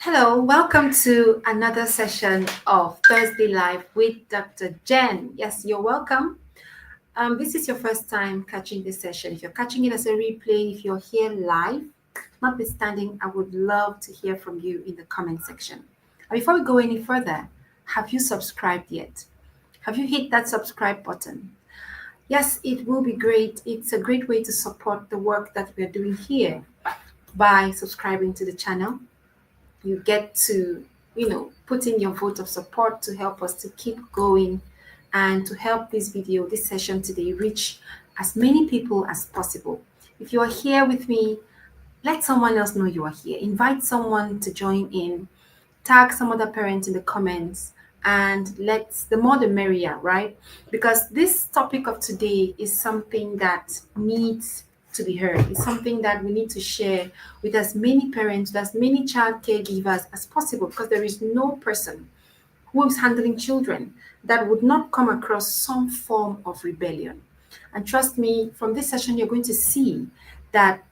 Hello, welcome to another session of Thursday Live with Dr. Jen. Yes, you're welcome. This is your first time catching this session. If you're catching it as a replay, if you're here live, notwithstanding, I would love to hear from you in the comment section. And before we go any further, have you subscribed yet? Have you hit that subscribe button? Yes, it will be great. It's a great way to support the work that we're doing here by subscribing to the channel. You get to put in your vote of support to help us to keep going and to help this session today reach as many people as possible. If you are here with me, let someone else know you are here. Invite someone to join in, tag some other parent in the comments, and let's the more the merrier, right? Because this topic of today is something that needs to be heard. It's something that we need to share with as many parents, with as many child caregivers as possible, because there is no person who is handling children that would not come across some form of rebellion. And trust me, from this session, you're going to see that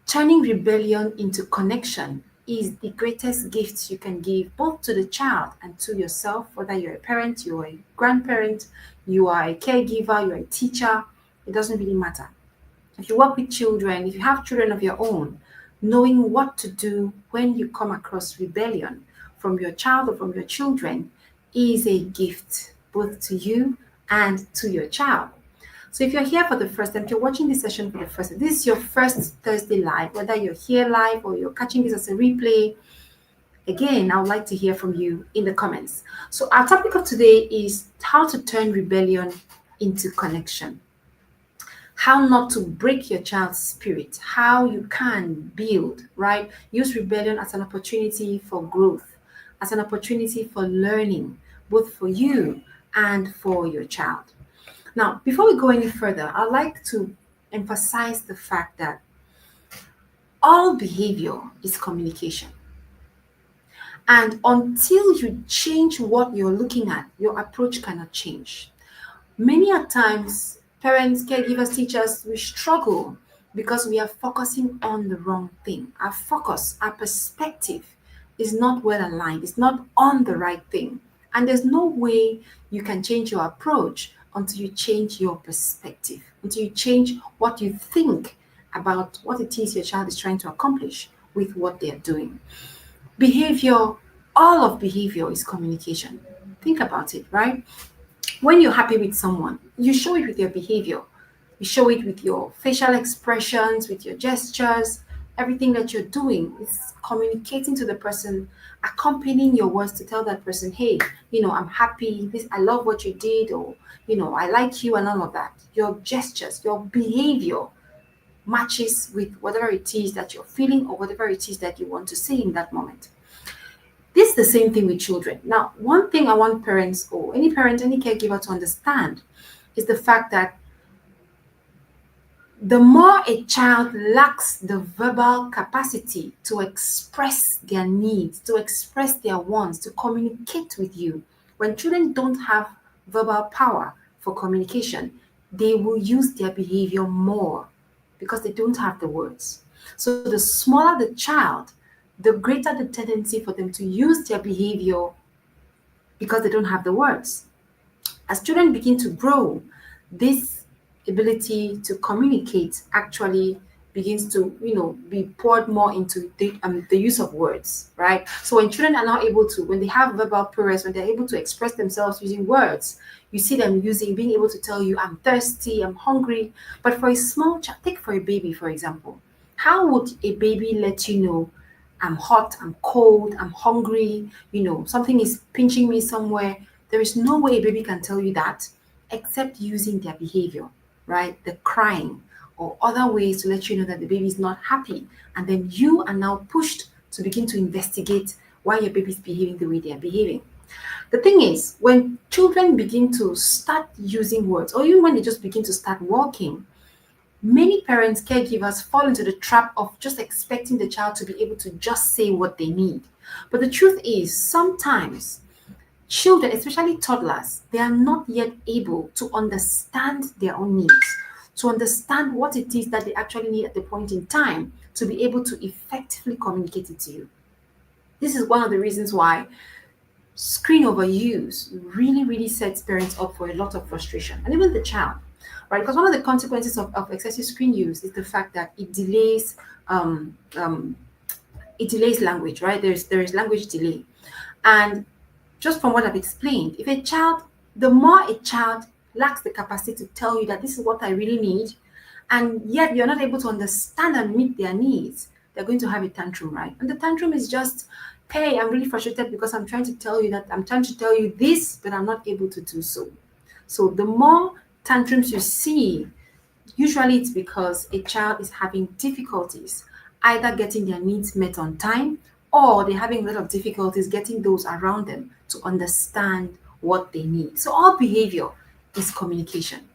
turning rebellion into connection is the greatest gift you can give both to the child and to yourself, whether you're a parent, you're a grandparent, you are a caregiver, you're a teacher, it doesn't really matter. If you work with children, if you have children of your own, knowing what to do when you come across rebellion from your child or from your children is a gift both to you and to your child. So if you're here for the first time, if you're watching this session for the first time, this is your first Thursday live, whether you're here live or you're catching this as a replay, again, I would like to hear from you in the comments. So our topic of today is how to turn rebellion into connection. How not to break your child's spirit, how you can build, right? Use rebellion as an opportunity for growth, as an opportunity for learning, both for you and for your child. Now, before we go any further, I'd like to emphasize the fact that all behavior is communication. And until you change what you're looking at, your approach cannot change. Many a times, parents, caregivers, teachers, we struggle because we are focusing on the wrong thing. Our focus, our perspective is not well aligned, it's not on the right thing. And there's no way you can change your approach until you change your perspective, until you change what you think about what it is your child is trying to accomplish with what they're doing. Behavior, all of behavior is communication. Think about it, right? When you're happy with someone, you show it with your behavior. You show it with your facial expressions, with your gestures. Everything that you're doing is communicating to the person, accompanying your words to tell that person, hey, I'm happy, this I love what you did, or I like you, and all of that. Your gestures, your behavior matches with whatever it is that you're feeling or whatever it is that you want to say in that moment. This is the same thing with children. Now, one thing I want parents or any parent, any caregiver to understand is the fact that the more a child lacks the verbal capacity to express their needs, to express their wants, to communicate with you, when children don't have verbal power for communication, they will use their behavior more because they don't have the words. So the smaller the child, the greater the tendency for them to use their behavior because they don't have the words. As children begin to grow, this ability to communicate actually begins to be poured more into the use of words, right? So when children are not able to, when they have verbal prowess, when they're able to express themselves using words, you see them being able to tell you, I'm thirsty, I'm hungry. But for a small child, take for a baby, for example, how would a baby let you know, I'm hot, I'm cold, I'm hungry, something is pinching me somewhere? There is no way a baby can tell you that except using their behavior, right? The crying or other ways to let you know that the baby is not happy. And then you are now pushed to begin to investigate why your baby is behaving the way they are behaving. The thing is, when children begin to start using words, or even when they just begin to start walking, many parents, caregivers fall into the trap of just expecting the child to be able to just say what they need. But the truth is, sometimes children, especially toddlers, they are not yet able to understand their own needs, to understand what it is that they actually need at the point in time to be able to effectively communicate it to you. This is one of the reasons why screen overuse really sets parents up for a lot of frustration, and even the child, right? Because one of the consequences of excessive screen use is the fact that um, um, it delays language, right? There is language delay. And just from what I've explained, if a child, the more a child lacks the capacity to tell you that this is what I really need, and yet you're not able to understand and meet their needs, they're going to have a tantrum, right? And the tantrum is just, hey, I'm really frustrated because I'm trying to tell you that I'm trying to tell you this, but I'm not able to do so. So the more tantrums you see, usually it's because a child is having difficulties either getting their needs met on time, or they're having a lot of difficulties getting those around them to understand what they need. So all behavior is communication.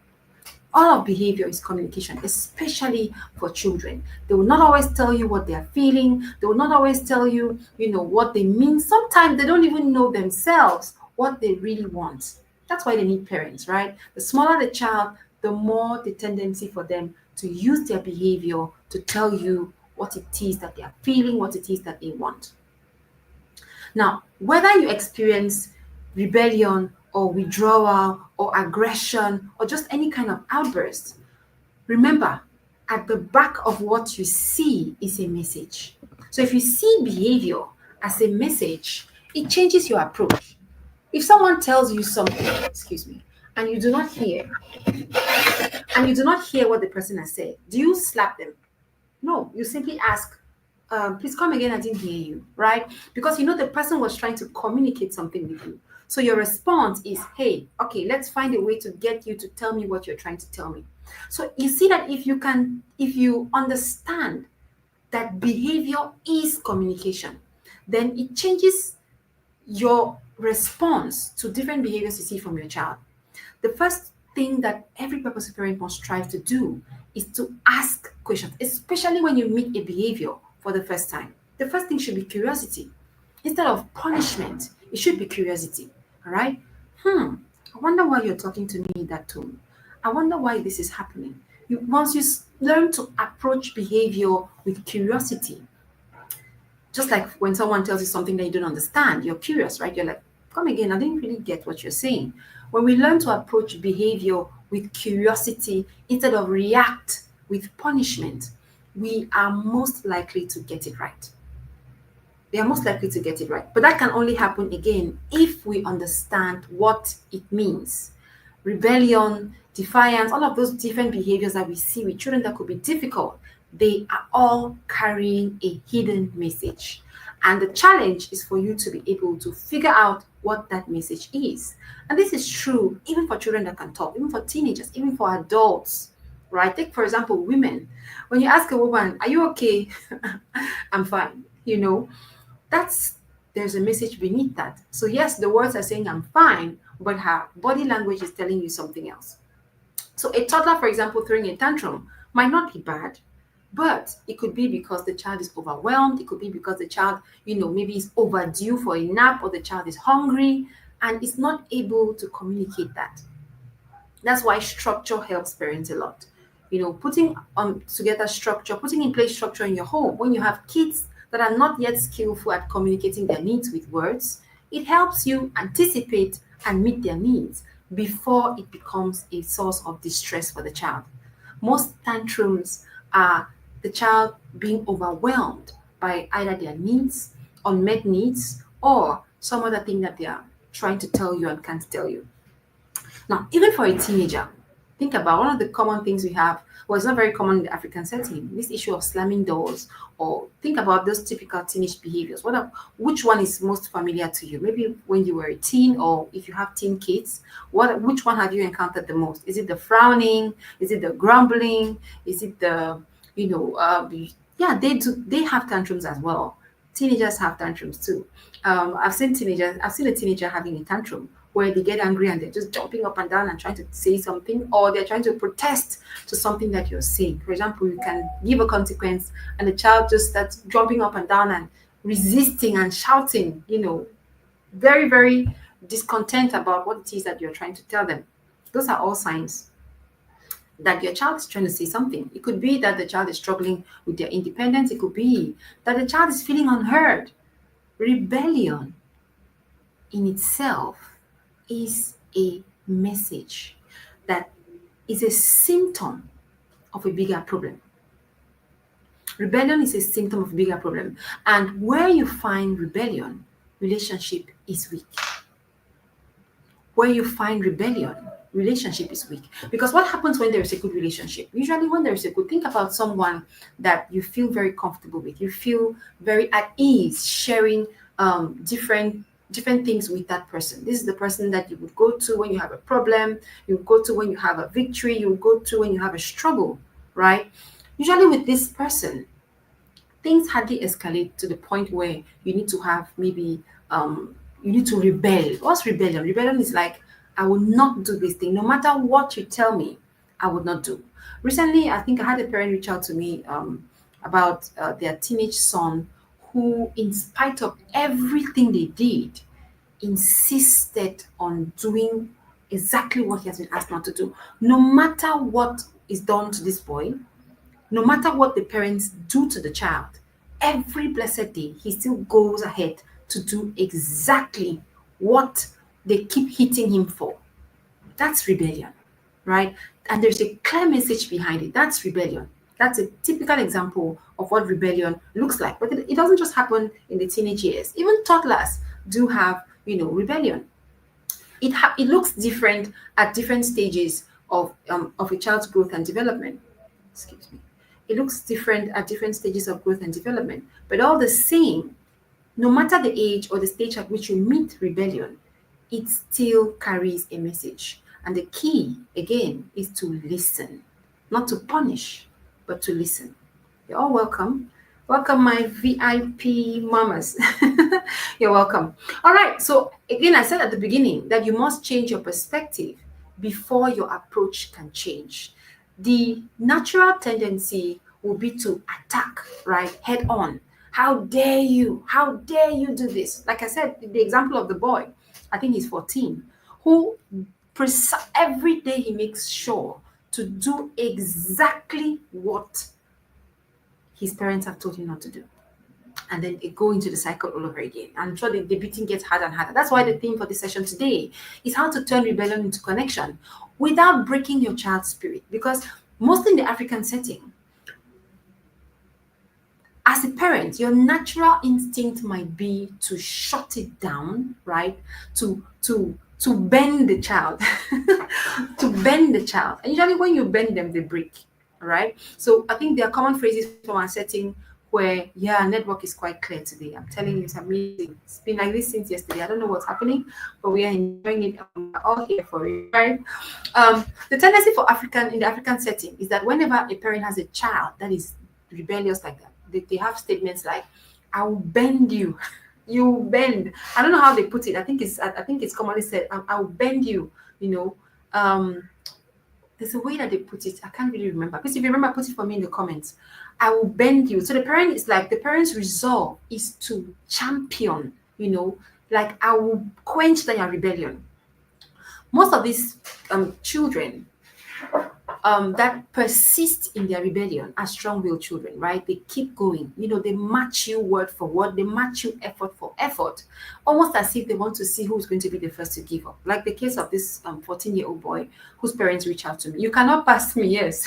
All of behavior is communication, especially for children. They will not always tell you what they are feeling. They will not always tell you, what they mean. Sometimes they don't even know themselves what they really want. That's why they need parents, right? The smaller the child, the more the tendency for them to use their behavior to tell you what it is that they are feeling, what it is that they want. Now, whether you experience rebellion or withdrawal or aggression or just any kind of outburst, remember, at the back of what you see is a message. So if you see behavior as a message, it changes your approach. If someone tells you something, excuse me, and you do not hear what the person has said, do you slap them? No, you simply ask, please come again, I didn't hear you, right? Because the person was trying to communicate something with you. So your response is, hey, okay, let's find a way to get you to tell me what you're trying to tell me. So you see that if you understand that behavior is communication, then it changes your response to different behaviors you see from your child. The first thing that every purposeful parent must strive to do is to ask questions, especially when you meet a behavior for the first time. The first thing should be curiosity. Instead of punishment, it should be curiosity. All right? I wonder why you're talking to me in that tone. I wonder why this is happening. Once you learn to approach behavior with curiosity, just like when someone tells you something that you don't understand, you're curious, right? You're like, come again, I didn't really get what you're saying. When we learn to approach behavior with curiosity instead of react with punishment, we are most likely to get it right. We are most likely to get it right. But that can only happen again if we understand what it means. Rebellion, defiance, all of those different behaviors that we see with children that could be difficult, they are all carrying a hidden message. And the challenge is for you to be able to figure out what that message is. And this is true even for children that can talk, even for teenagers, even for adults, right? Take, for example, women. When you ask a woman, are you okay? I'm fine. That's there's a message beneath that. So yes, the words are saying I'm fine, but her body language is telling you something else. So a toddler, for example, throwing a tantrum might not be bad, but it could be because the child is overwhelmed. It could be because the child, maybe is overdue for a nap, or the child is hungry and is not able to communicate that. That's why structure helps parents a lot. Putting together structure, putting in place structure in your home when you have kids that are not yet skillful at communicating their needs with words, it helps you anticipate and meet their needs before it becomes a source of distress for the child. Most tantrums are the child being overwhelmed by either their needs, unmet needs, or some other thing that they are trying to tell you and can't tell you. Now, even for a teenager, think about one of the common things we have. Well, it's not very common in the African setting. This issue of slamming doors, or think about those typical teenage behaviors. Which one is most familiar to you? Maybe when you were a teen, or if you have teen kids, which one have you encountered the most? Is it the frowning? Is it the grumbling? Is it the yeah, they have tantrums as well. Teenagers have tantrums too. I've seen a teenager having a tantrum where they get angry and they're just jumping up and down and trying to say something, or they're trying to protest to something that you're saying. For example, you can give a consequence and the child just starts jumping up and down and resisting and shouting, very, very discontent about what it is that you're trying to tell them. Those are all signs that your child is trying to say something. It could be that the child is struggling with their independence. It could be that the child is feeling unheard. Rebellion in itself is a message that is a symptom of a bigger problem. Rebellion is a symptom of a bigger problem. And where you find rebellion, relationship is weak. Where you find rebellion, relationship is weak. Because what happens when there is a good relationship? Usually, when there is a good, think about someone that you feel very comfortable with, you feel very at ease sharing different things with that person. This is the person that you would go to when you have a problem, you would go to when you have a victory, you would go to when you have a struggle, right? Usually, with this person, things hardly escalate to the point where you need to have maybe you need to rebel. What's rebellion? Rebellion is like, I will not do this thing no matter what you tell me. I would not do. Recently, I think I had a parent reach out to me about their teenage son who, in spite of everything they did, insisted on doing exactly what he has been asked not to do. No matter what is done to this boy, no matter what the parents do to the child, every blessed day he still goes ahead to do exactly what they keep hitting him for. That's rebellion, right? And there's a clear message behind it. That's rebellion. That's a typical example of what rebellion looks like. But it doesn't just happen in the teenage years. Even toddlers do have, rebellion. It looks different at different stages of a child's growth and development. Excuse me. It looks different at different stages of growth and development. But all the same, no matter the age or the stage at which you meet rebellion, it still carries a message. And the key, again, is to listen, not to punish, but to listen. You're all welcome. Welcome, my VIP mamas. You're welcome. All right. So, again, I said at the beginning that you must change your perspective before your approach can change. The natural tendency will be to attack, right, head on. How dare you? How dare you do this? Like I said, the example of the boy, I think he's 14, who every day he makes sure to do exactly what his parents have told him not to do. And then it go into the cycle all over again. I'm sure the beating gets harder and harder. That's why the theme for this session today is how to turn rebellion into connection without breaking your child's spirit. Because mostly in the African setting, as a parent, your natural instinct might be to shut it down, right? To bend the child, to bend the child. And usually when you bend them, they break, right? So I think there are common phrases from our setting where, yeah, network is quite clear today. I'm telling you, it's amazing. It's been like this since yesterday. I don't know what's happening, but we are enjoying it. We're all here for it, right? The tendency for in the African setting is that whenever a parent has a child that is rebellious like that, they have statements like, I will bend you. You bend. I don't know how they put it. I think it's commonly said, I'll bend you, there's a way that they put it. I can't really remember. Please, if you remember, put it for me in the comments. I will bend you. So the parent's resolve is to champion, like I will quench their rebellion. Most of these children that persist in their rebellion are strong-willed children, right? They keep going. They match you word for word. They match you effort for effort, almost as if they want to see who's going to be the first to give up. Like the case of this 14-year-old boy whose parents reach out to me. You cannot pass me, yes.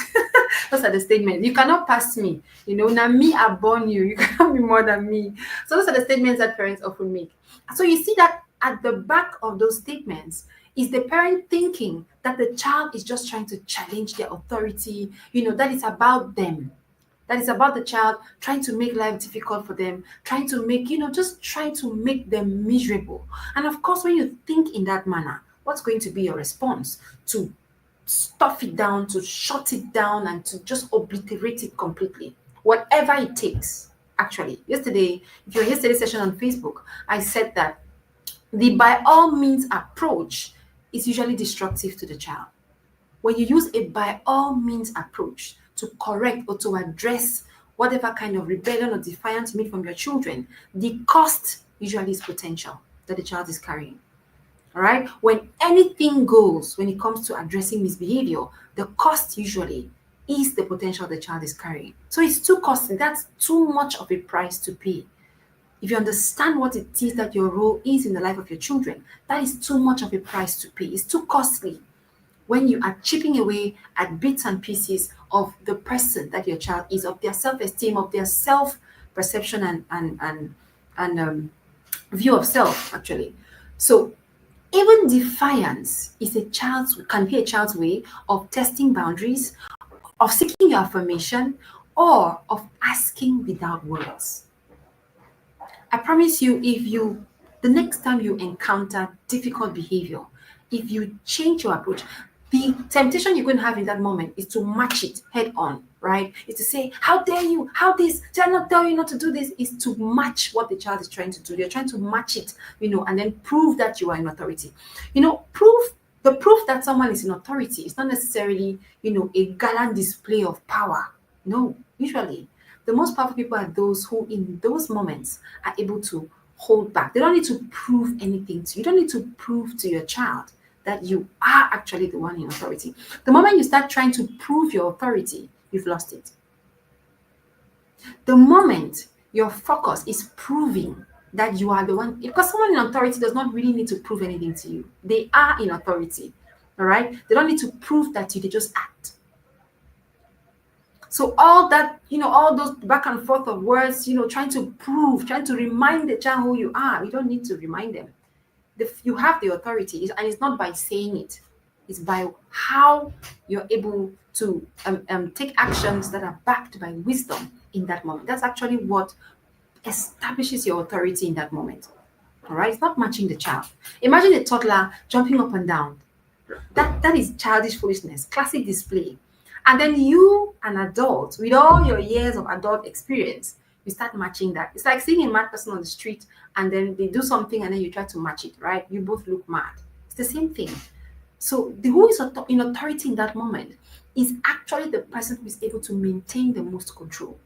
Those are the statements. You cannot pass me. Now me, I born you. You cannot be more than me. So those are the statements that parents often make. So you see that at the back of those statements is the parent thinking that the child is just trying to challenge their authority, that it's about them. That is about the child trying to make life difficult for them, trying to make, just trying to make them miserable. And of course, when you think in that manner, what's going to be your response? To stuff it down, to shut it down, and to just obliterate it completely. Whatever it takes. Actually, if your yesterday's session on Facebook, I said that the by all means approach is usually destructive to the child. When you use a by all means approach to correct or to address whatever kind of rebellion or defiance you meet from your children, the cost usually is potential that the child is carrying. All right? When anything goes, when it comes to addressing misbehavior, the cost usually is the potential the child is carrying. So it's too costly. That's too much of a price to pay. if you understand what it is that your role is in the life of your children, that is too much of a price to pay. It's too costly when you are chipping away at bits and pieces of the person that your child is, of their self-esteem, of their self-perception and view of self, actually. So even defiance is a child's can be a child's way of testing boundaries, of seeking your affirmation, or of asking without words. I promise you, if you, the next time you encounter difficult behavior, if you change your approach, the temptation you're going to have in that moment is to match it head on, right? Is to say, how dare you? How this? Did I not tell you not to do this? Is to match what the child is trying to do. You're trying to match it, and then prove that you are in authority. The proof that someone is in authority is not necessarily, a gallant display of power. No, usually the most powerful people are those who, in those moments, are able to hold back. They don't need to prove anything to you. You don't need to prove to your child that you are actually the one in authority. The moment you start trying to prove your authority, you've lost it. The moment your focus is proving that you are the one, because someone in authority does not really need to prove anything to you. They are in authority, all right? They don't need to prove that they just act. So all that, all those back and forth of words, trying to prove, trying to remind the child who you are, you don't need to remind them. You have the authority, and it's not by saying it. It's by how you're able to take actions that are backed by wisdom in that moment. That's actually what establishes your authority in that moment. All right, it's not matching the child. Imagine a toddler jumping up and down. That is childish foolishness, classic display. And then you, an adult, with all your years of adult experience, you start matching that. It's like seeing a mad person on the street and then they do something and then you try to match it, right? You both look mad. It's the same thing. So the who is in authority in that moment is actually the person who is able to maintain the most control.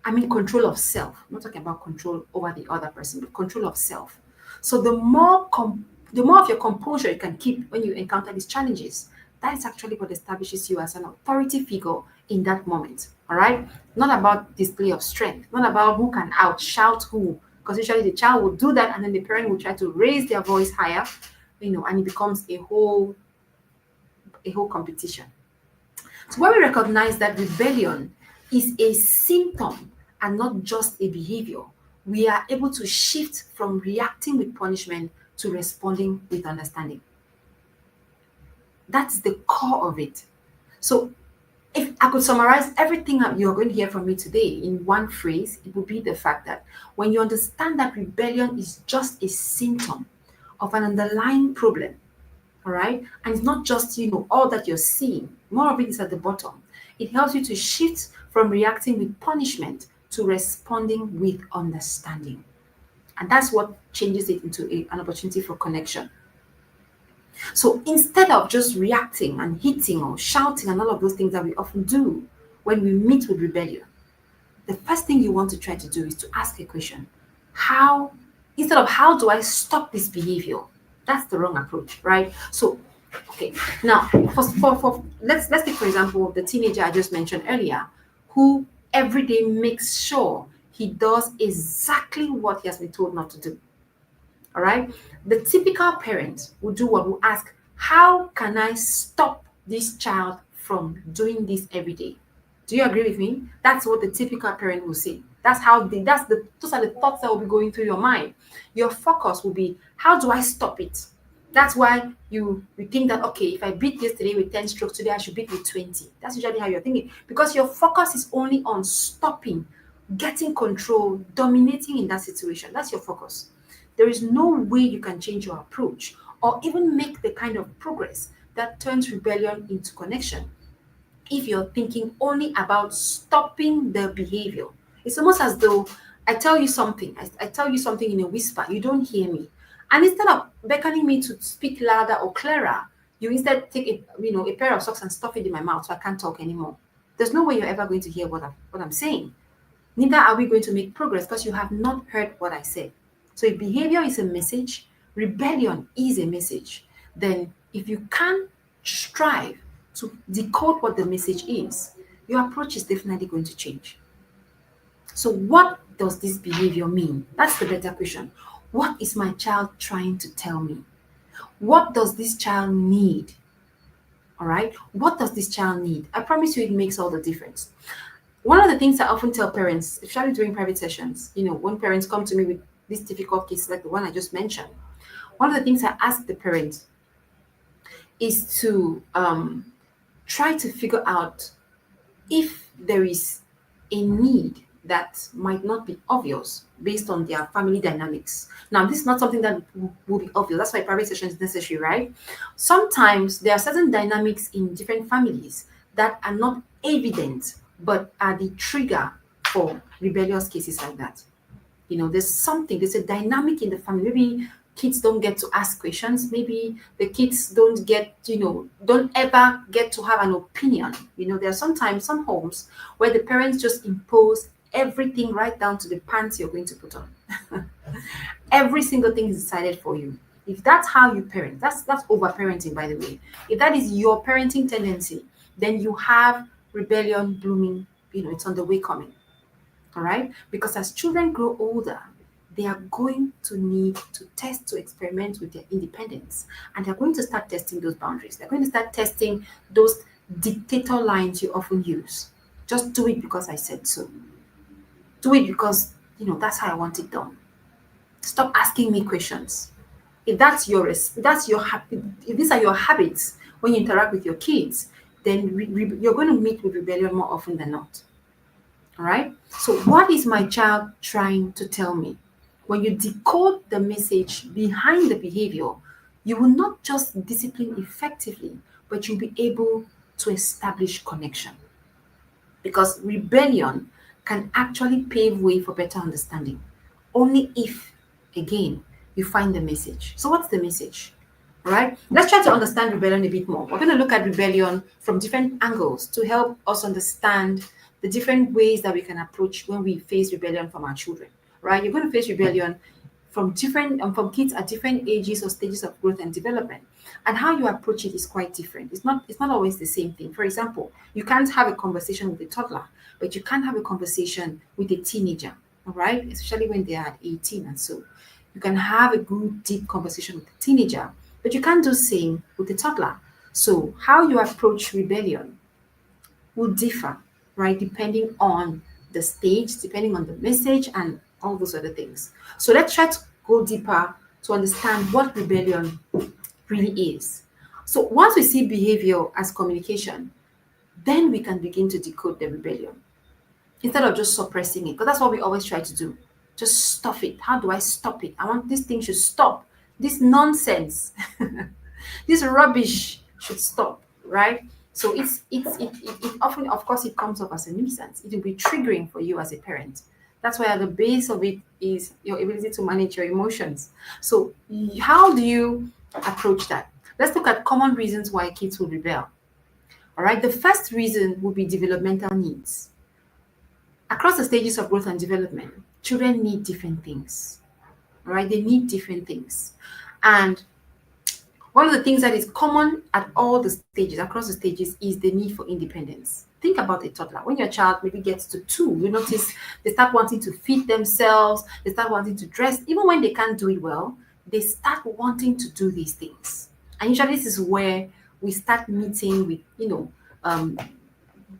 I mean, control of self. I'm not talking about control over the other person, but control of self. So the more of your composure you can keep when you encounter these challenges, that is actually what establishes you as an authority figure in that moment. All right, not about display of strength, not about who can outshout who, because usually the child will do that, and then the parent will try to raise their voice higher, and it becomes a whole competition. So when we recognize that rebellion is a symptom and not just a behavior, we are able to shift from reacting with punishment to responding with understanding. That's the core of it. So if I could summarize everything you're going to hear from me today in one phrase, it would be the fact that when you understand that rebellion is just a symptom of an underlying problem, all right, and it's not just, all that you're seeing, more of it is at the bottom. It helps you to shift from reacting with punishment to responding with understanding. And that's what changes it into an opportunity for connection. So instead of just reacting and hitting or shouting and all of those things that we often do when we meet with rebellion, the first thing you want to try to do is to ask a question. Instead of how do I stop this behavior? That's the wrong approach, right? So, okay, now for let's take for example the teenager I just mentioned earlier, who every day makes sure he does exactly what he has been told not to do. All right. The typical parent will do what? Will ask, how can I stop this child from doing this every day? Do you agree with me? That's what the typical parent will say. Those are the thoughts that will be going through your mind. Your focus will be, how do I stop it? That's why you think that, okay, if I beat yesterday with 10 strokes, today I should beat with 20. That's usually how you're thinking, because your focus is only on stopping, getting control, dominating in that situation. That's your focus. There is no way you can change your approach or even make the kind of progress that turns rebellion into connection if you're thinking only about stopping the behavior. It's almost as though I tell you something, I tell you something in a whisper, you don't hear me. And instead of beckoning me to speak louder or clearer, you instead take a pair of socks and stuff it in my mouth so I can't talk anymore. There's no way you're ever going to hear what I'm saying. Neither are we going to make progress because you have not heard what I said. So if behavior is a message, rebellion is a message, then if you can strive to decode what the message is, your approach is definitely going to change. So, what does this behavior mean? That's the better question. What is my child trying to tell me? What does this child need? All right. What does this child need? I promise you, it makes all the difference. One of the things I often tell parents, especially during private sessions, when parents come to me with these difficult cases like the one I just mentioned, one of the things I ask the parents is to try to figure out if there is a need that might not be obvious based on their family dynamics. Now, this is not something that will be obvious. That's why private session is necessary, right? Sometimes there are certain dynamics in different families that are not evident, but are the trigger for rebellious cases like that. There's a dynamic in the family. Maybe kids don't get to ask questions. Maybe the kids don't ever get to have an opinion. There are sometimes some homes where the parents just impose everything right down to the pants you're going to put on. Every single thing is decided for you. If that's how you parent, that's over parenting, by the way. If that is your parenting tendency, then you have rebellion blooming. It's on the way coming. All right, because as children grow older, they are going to need to test, to experiment with their independence, and they're going to start testing those boundaries. They're going to start testing those dictator lines you often use. Just do it because I said so. Do it because that's how I want it done. Stop asking me questions. If if these are your habits when you interact with your kids, then you're going to meet with rebellion more often than not. All right. So, what is my child trying to tell me? When you decode the message behind the behavior, you will not just discipline effectively, but you'll be able to establish connection. Because rebellion can actually pave way for better understanding only if, again, you find the message. So, what's the message? All right. Let's try to understand rebellion a bit more. We're going to look at rebellion from different angles to help us understand the different ways that we can approach when we face rebellion from our children. Right? You're going to face rebellion from kids at different ages or stages of growth and development, and how you approach it is quite different. It's not always the same thing. For example, you can't have a conversation with a toddler, but you can have a conversation with a teenager. All right, especially when they are at 18 and so. You can have a good deep conversation with a teenager, but you can't do the same with a toddler. So how you approach rebellion will differ, right? Depending on the stage, depending on the message, and all those other things. So let's try to go deeper to understand what rebellion really is. So once we see behavior as communication, then we can begin to decode the rebellion instead of just suppressing it, because that's what we always try to do. Just stop it. How do I stop it? I want this thing should stop. This nonsense, this rubbish should stop, right? So it often, of course, it comes up as a nuisance. It will be triggering for you as a parent. That's why at the base of it is your ability to manage your emotions. So how do you approach that? Let's look at common reasons why kids will rebel. All right. The first reason would be developmental needs. Across the stages of growth and development, children need different things. All right. They need different things. And one of the things that is common at all the stages, across the stages, is the need for independence. Think about a toddler. When your child maybe gets to 2, you notice they start wanting to feed themselves, they start wanting to dress. Even when they can't do it well, they start wanting to do these things. And usually this is where we start meeting with,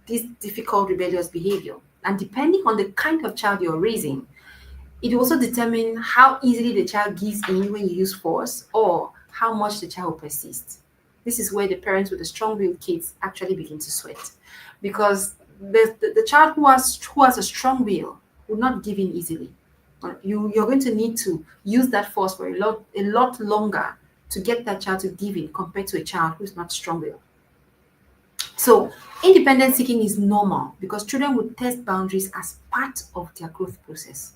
this difficult rebellious behavior. And depending on the kind of child you're raising, it will also determine how easily the child gives in when you use force, or how much the child will persist. This is where the parents with the strong-willed kids actually begin to sweat, because the child who has a strong will not give in easily. You're going to need to use that force for a lot longer to get that child to give in, compared to a child who's not strong-willed. So independence seeking is normal because children will test boundaries as part of their growth process.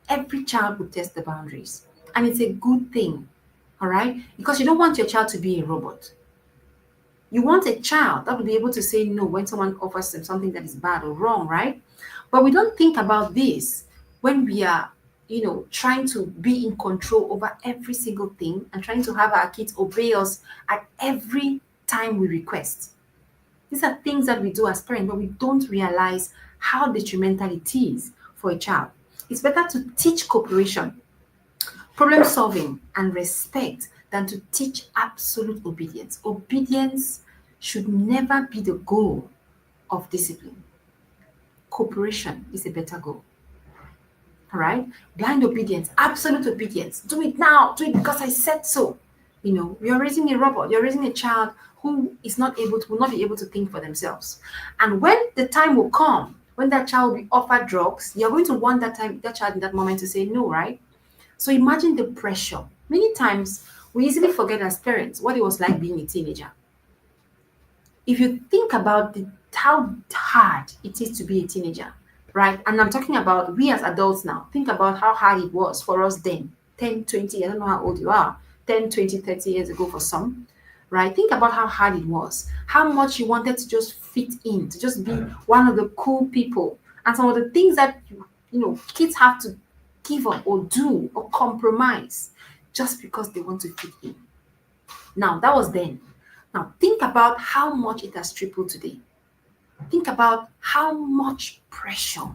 Every child will test the boundaries, and it's a good thing. All right, because you don't want your child to be a robot. You want a child that will be able to say no when someone offers them something that is bad or wrong, right? But we don't think about this when we are, trying to be in control over every single thing and trying to have our kids obey us at every time we request. These are things that we do as parents, but we don't realize how detrimental it is for a child. It's better to teach cooperation, problem solving, and respect than to teach absolute obedience. Obedience should never be the goal of discipline. Cooperation is a better goal. All right? Blind obedience, absolute obedience. Do it now. Do it because I said so. You're raising a robot. You're raising a child who is not able to, will not be able to think for themselves. And when the time will come, when that child will be offered drugs, you're going to want that child in that moment to say no, right? So imagine the pressure. Many times we easily forget as parents what it was like being a teenager. If you think about how hard it is to be a teenager, right? And I'm talking about we as adults now. Think about how hard it was for us then, 10, 20, I don't know how old you are, 10, 20, 30 years ago for some, right? Think about how hard it was, how much you wanted to just fit in, to just be one of the cool people. And some of the things that, kids have to give up or do or compromise just because they want to fit in. Now, that was then. Now, think about how much it has tripled today. Think about how much pressure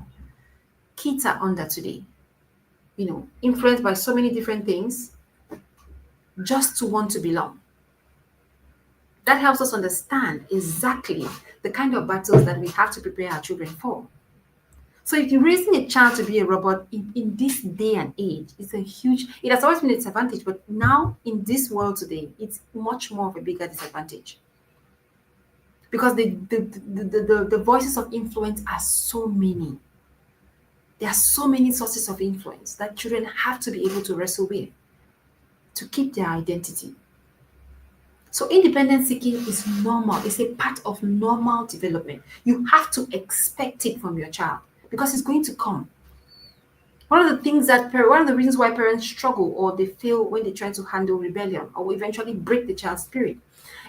kids are under today, influenced by so many different things just to want to belong. That helps us understand exactly the kind of battles that we have to prepare our children for. So if you're raising a child to be a robot in this day and age, it has always been a disadvantage, but now in this world today, it's much more of a bigger disadvantage. Because the voices of influence are so many. There are so many sources of influence that children have to be able to wrestle with to keep their identity. So independence seeking is normal. It's a part of normal development. You have to expect it from your child because it's going to come. One of the reasons why parents struggle or they fail when they try to handle rebellion or eventually break the child's spirit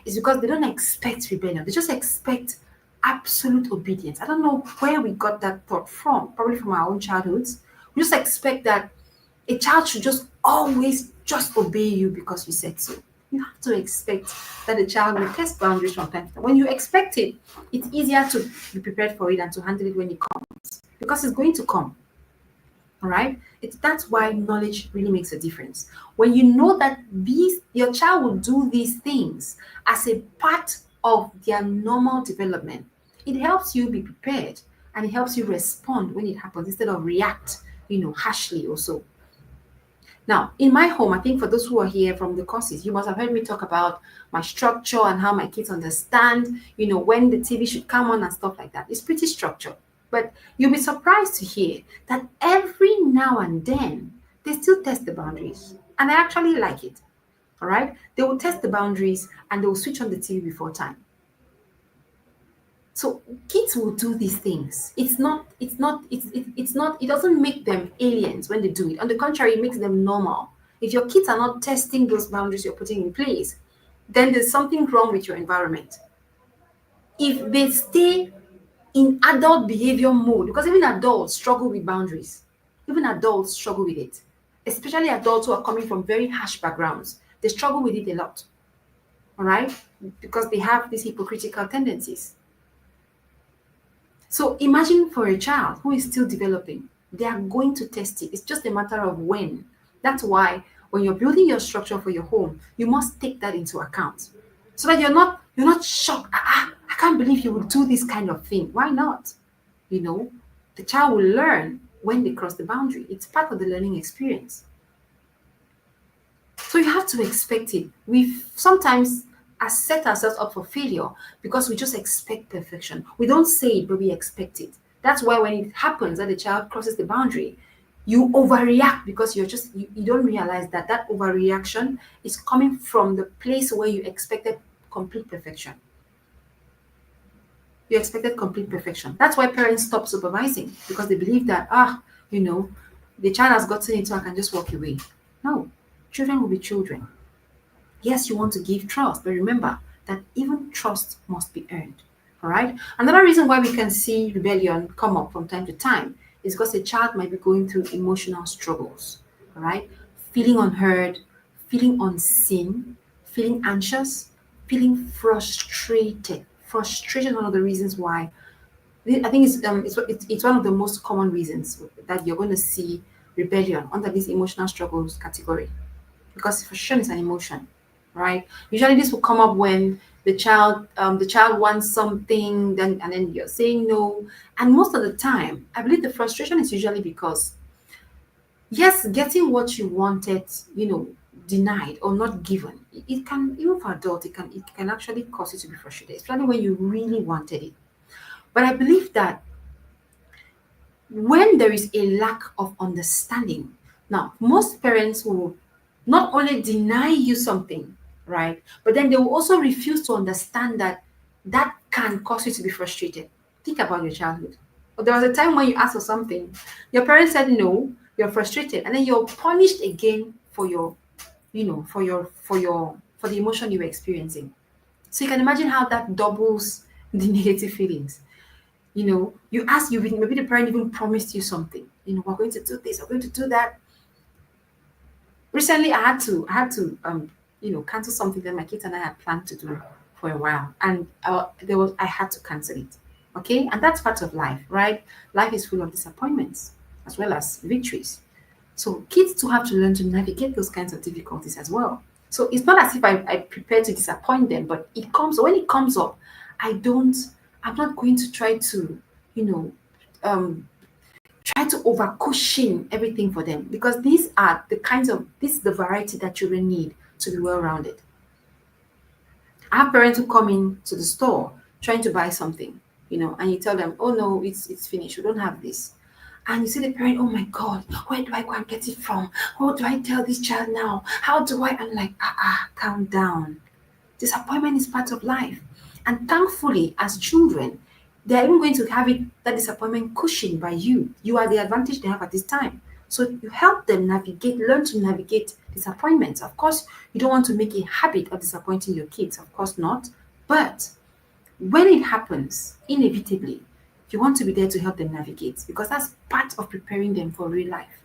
is because they don't expect rebellion. They just expect absolute obedience. I don't know where we got that thought from, probably from our own childhoods. We just expect that a child should just always just obey you because you said so. You have to expect that the child will test boundaries from time to time. When you expect it, it's easier to be prepared for it and to handle it when it comes because it's going to come. All right? That's why knowledge really makes a difference. When you know that your child will do these things as a part of their normal development, it helps you be prepared and it helps you respond when it happens instead of react, harshly or so. Now, in my home, I think for those who are here from the courses, you must have heard me talk about my structure and how my kids understand, when the TV should come on and stuff like that. It's pretty structured. But you'll be surprised to hear that every now and then, they still test the boundaries. And I actually like it. All right? They will test the boundaries and they will switch on the TV before time. So kids will do these things. It doesn't make them aliens when they do it. On the contrary, it makes them normal. If your kids are not testing those boundaries you're putting in place, then there's something wrong with your environment. If they stay in adult behavior mode, because even adults struggle with boundaries. Even adults struggle with it. Especially adults who are coming from very harsh backgrounds. They struggle with it a lot. All right? Because they have these hypocritical tendencies. So imagine for a child who is still developing, they are going to test it. It's just a matter of when. That's why when you're building your structure for your home, you must take that into account. So that you're not shocked. I can't believe you would do this kind of thing. Why not? The child will learn when they cross the boundary. It's part of the learning experience. So you have to expect it. We've sometimes set ourselves up for failure because we just expect perfection. We don't say it, but we expect it. That's why when it happens that the child crosses the boundary, you overreact because you don't realize that overreaction is coming from the place where you expected complete perfection. You expected complete perfection. That's why parents stop supervising because they believe that, the child has gotten it so I can just walk away. No, children will be children. Yes, you want to give trust, but remember that even trust must be earned. All right. Another reason why we can see rebellion come up from time to time is because a child might be going through emotional struggles. All right. Feeling unheard, feeling unseen, feeling anxious, feeling frustrated. Frustration is one of the reasons why I think it's one of the most common reasons that you're going to see rebellion under this emotional struggles category, because frustration is an emotion, right? Usually this will come up when the child wants something, then you're saying no. And most of the time, I believe the frustration is usually because, yes, getting what you wanted, denied or not given, it can, even for adults, it can actually cause you to be frustrated, especially when you really wanted it. But I believe that when there is a lack of understanding, now most parents will not only deny you something, right, but then they will also refuse to understand that that can cause you to be frustrated. Think about your childhood. There was a time when you asked for something, your parents said no, you're frustrated, and then you're punished again for your, for the emotion you were experiencing. So you can imagine how that doubles the negative feelings. You ask, maybe the parent even promised you something. We're going to do this, we're going to do that. Recently, I had to cancel something that my kids and I had planned to do for a while, and I had to cancel it. Okay, and that's part of life, right? Life is full of disappointments as well as victories. So kids too have to learn to navigate those kinds of difficulties as well. So it's not as if I prepare to disappoint them, but when it comes up, I don't, I'm not going to try to, you know, um, try to over cushion everything for them, because this is the variety that children need to be well rounded. I have parents who come in to the store trying to buy something, and you tell them, "Oh no, it's finished. We don't have this." And you see the parent, "Oh my God, where do I go and get it from? What do I tell this child now? How do I?" I'm like, calm down. Disappointment is part of life. And thankfully, as children, they are even going to have that disappointment cushioned by you. You are the advantage they have at this time. So you help them learn to navigate disappointments. Of course, you don't want to make a habit of disappointing your kids, of course not. But when it happens, inevitably, you want to be there to help them navigate, because that's part of preparing them for real life.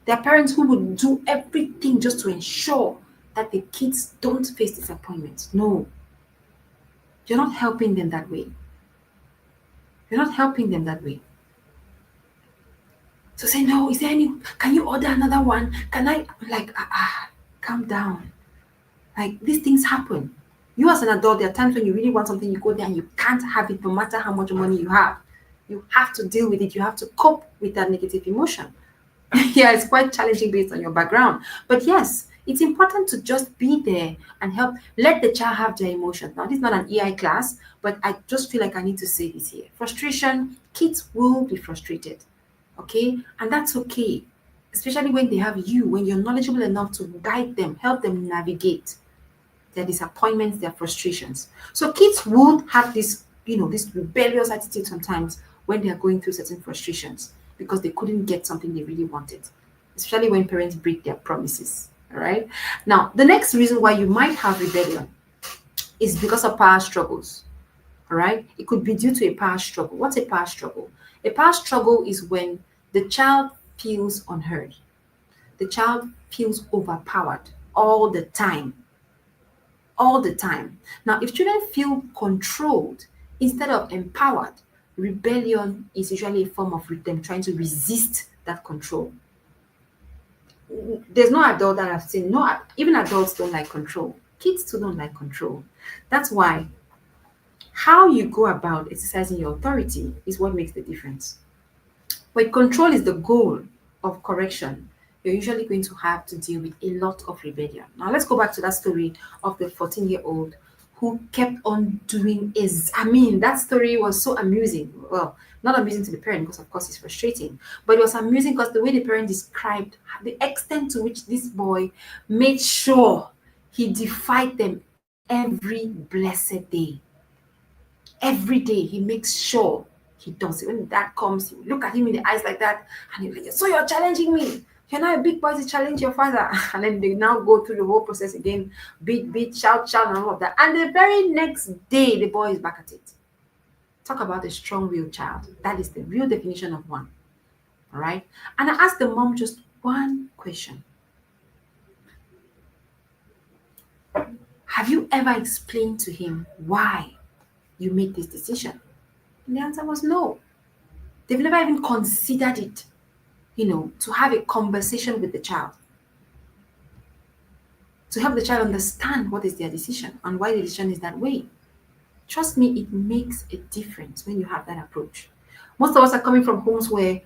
There are parents who would do everything just to ensure that the kids don't face disappointment. No, you're not helping them that way. You're not helping them that way. So say, "No, is there any, can you order another one? Can I?" I'm like, calm down. Like, these things happen. You as an adult, there are times when you really want something, you go there and you can't have it no matter how much money you have. You have to deal with it. You have to cope with that negative emotion. Yeah, it's quite challenging based on your background. But yes, it's important to just be there and help. Let the child have their emotions. Now, this is not an EI class, but I just feel like I need to say this here. Frustration, kids will be frustrated. Okay? And that's okay. Especially when they have you, when you're knowledgeable enough to guide them, help them navigate their disappointments, their frustrations. So kids would have this rebellious attitude sometimes when they are going through certain frustrations because they couldn't get something they really wanted, especially when parents break their promises. All right. Now, the next reason why you might have rebellion is because of power struggles. All right. It could be due to a power struggle. What's a power struggle? A power struggle is when the child feels unheard, the child feels overpowered all the time, all the time. Now, if children feel controlled instead of empowered, rebellion is usually a form of them trying to resist that control. There's no adult that I've seen, no, even adults don't like control. Kids too don't like control. That's why how you go about exercising your authority is what makes the difference. When control is the goal of correction, you're usually going to have to deal with a lot of rebellion. Now, let's go back to that story of the 14-year-old who kept on doing is. I mean, that story was so amusing. Well, not amusing to the parent because, of course, it's frustrating, but it was amusing because the way the parent described the extent to which this boy made sure he defied them every blessed day. Every day he makes sure he does it. When dad comes, he will look at him in the eyes like that, and he'll be like, "So you're challenging me? You're not a big boy to challenge your father." And then they now go through the whole process again, beat, beat, shout, shout, and all of that. And the very next day, the boy is back at it. Talk about a strong-willed child. That is the real definition of one. All right. And I asked the mom just one question: have you ever explained to him why you made this decision? And the answer was no. They've never even considered it, to have a conversation with the child, to help the child understand what is their decision and why the decision is that way. Trust me, it makes a difference when you have that approach. Most of us are coming from homes where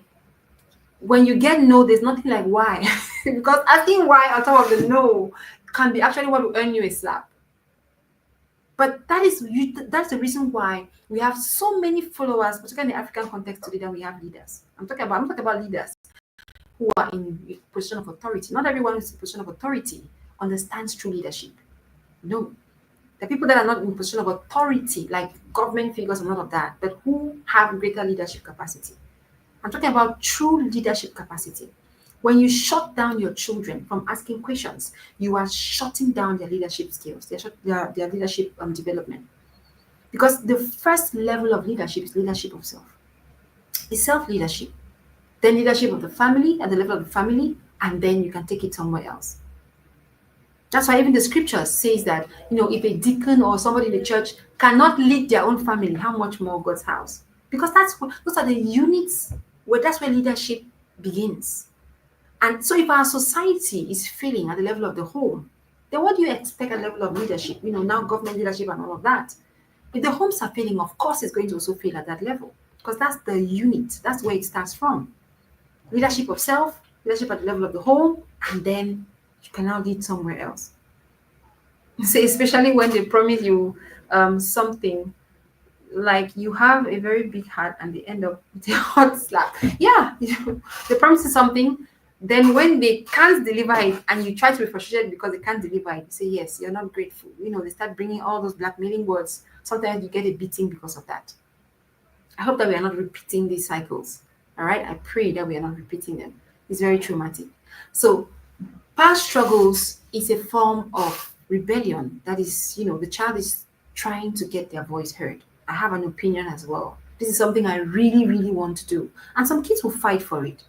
when you get no, there's nothing like why. Because asking why on top of the no can be actually what will earn you a slap. But that's the reason why we have so many followers, particularly in the African context today, that we have leaders. I'm talking about leaders who are in a position of authority. Not everyone who's in a position of authority understands true leadership. No. The people that are not in a position of authority, like government figures and all of that, but who have greater leadership capacity. I'm talking about true leadership capacity. When you shut down your children from asking questions, you are shutting down their leadership skills, their leadership development. Because the first level of leadership is leadership of self. It's self leadership. Then leadership of the family, at the level of the family, and then you can take it somewhere else. That's why even the scripture says that, if a deacon or somebody in the church cannot lead their own family, how much more God's house? Because those are the units where that's where leadership begins. And so if our society is failing at the level of the home, then what do you expect at the level of leadership? Now government leadership and all of that. If the homes are failing, of course it's going to also fail at that level. Because that's the unit, that's where it starts from. Leadership of self, leadership at the level of the home, and then you can now lead somewhere else. So especially when they promise you something, like you have a very big heart and they end up with a hot slap. Yeah, they promise you something, then when they can't deliver it and you try to be frustrated because they can't deliver it, you say, yes, you're not grateful. They start bringing all those blackmailing words. Sometimes you get a beating because of that. I hope that we are not repeating these cycles. All right. I pray that we are not repeating them. It's very traumatic. So, past struggles is a form of rebellion. That is, the child is trying to get their voice heard. I have an opinion as well. This is something I really, really want to do. And some kids will fight for it.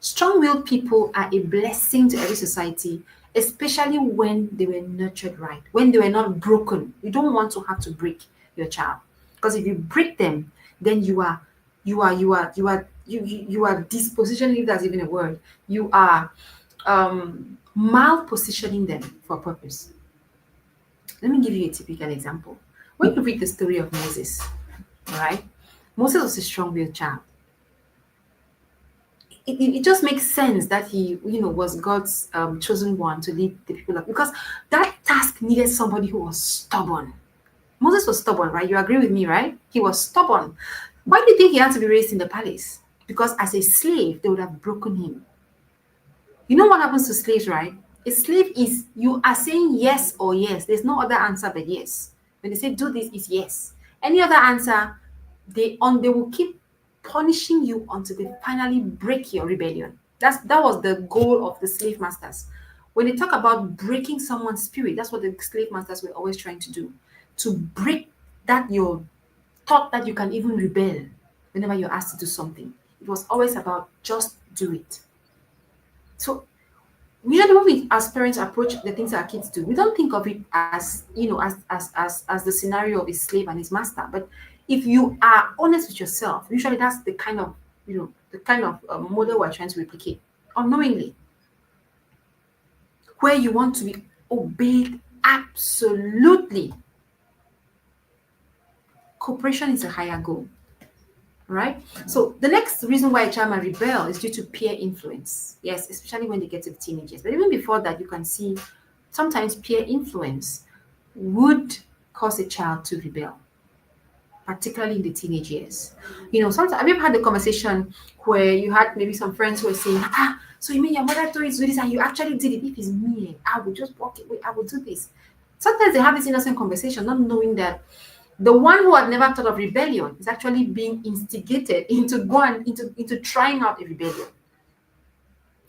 Strong willed people are a blessing to every society, especially when they were nurtured right, when they were not broken. You don't want to have to break your child. Because if you break them, then you are dispositioning, if that's even a word. You are mal-positioning them for a purpose. Let me give you a typical example. When you read the story of Moses, all right, Moses was a strong-willed child. It just makes sense that he, was God's chosen one to lead the people up, because that task needed somebody who was stubborn. Moses was stubborn, right? You agree with me, right? He was stubborn. Why do you think he had to be raised in the palace? Because as a slave, they would have broken him. You know what happens to slaves, right? A slave is, you are saying yes or yes. There's no other answer but yes. When they say do this, is yes. Any other answer, they will keep punishing you until they finally break your rebellion. That was the goal of the slave masters. When they talk about breaking someone's spirit, that's what the slave masters were always trying to do. To break that your thought that you can even rebel whenever you're asked to do something. It was always about just do it. So usually when we as parents approach the things our kids do, we don't think of it as, as the scenario of a slave and his master. But if you are honest with yourself, usually that's the kind of, model we're trying to replicate unknowingly, where you want to be obeyed absolutely. Cooperation is a higher goal. Right? So the next reason why a child might rebel is due to peer influence. Yes, especially when they get to the teenagers. But even before that, you can see sometimes peer influence would cause a child to rebel, particularly in the teenage years. Sometimes have you ever had a conversation where you had maybe some friends who were saying, so you mean your mother told you to do this and you actually did it? If it's me, I would just walk away, I will do this. Sometimes they have this innocent conversation, not knowing that the one who had never thought of rebellion is actually being instigated into trying out a rebellion.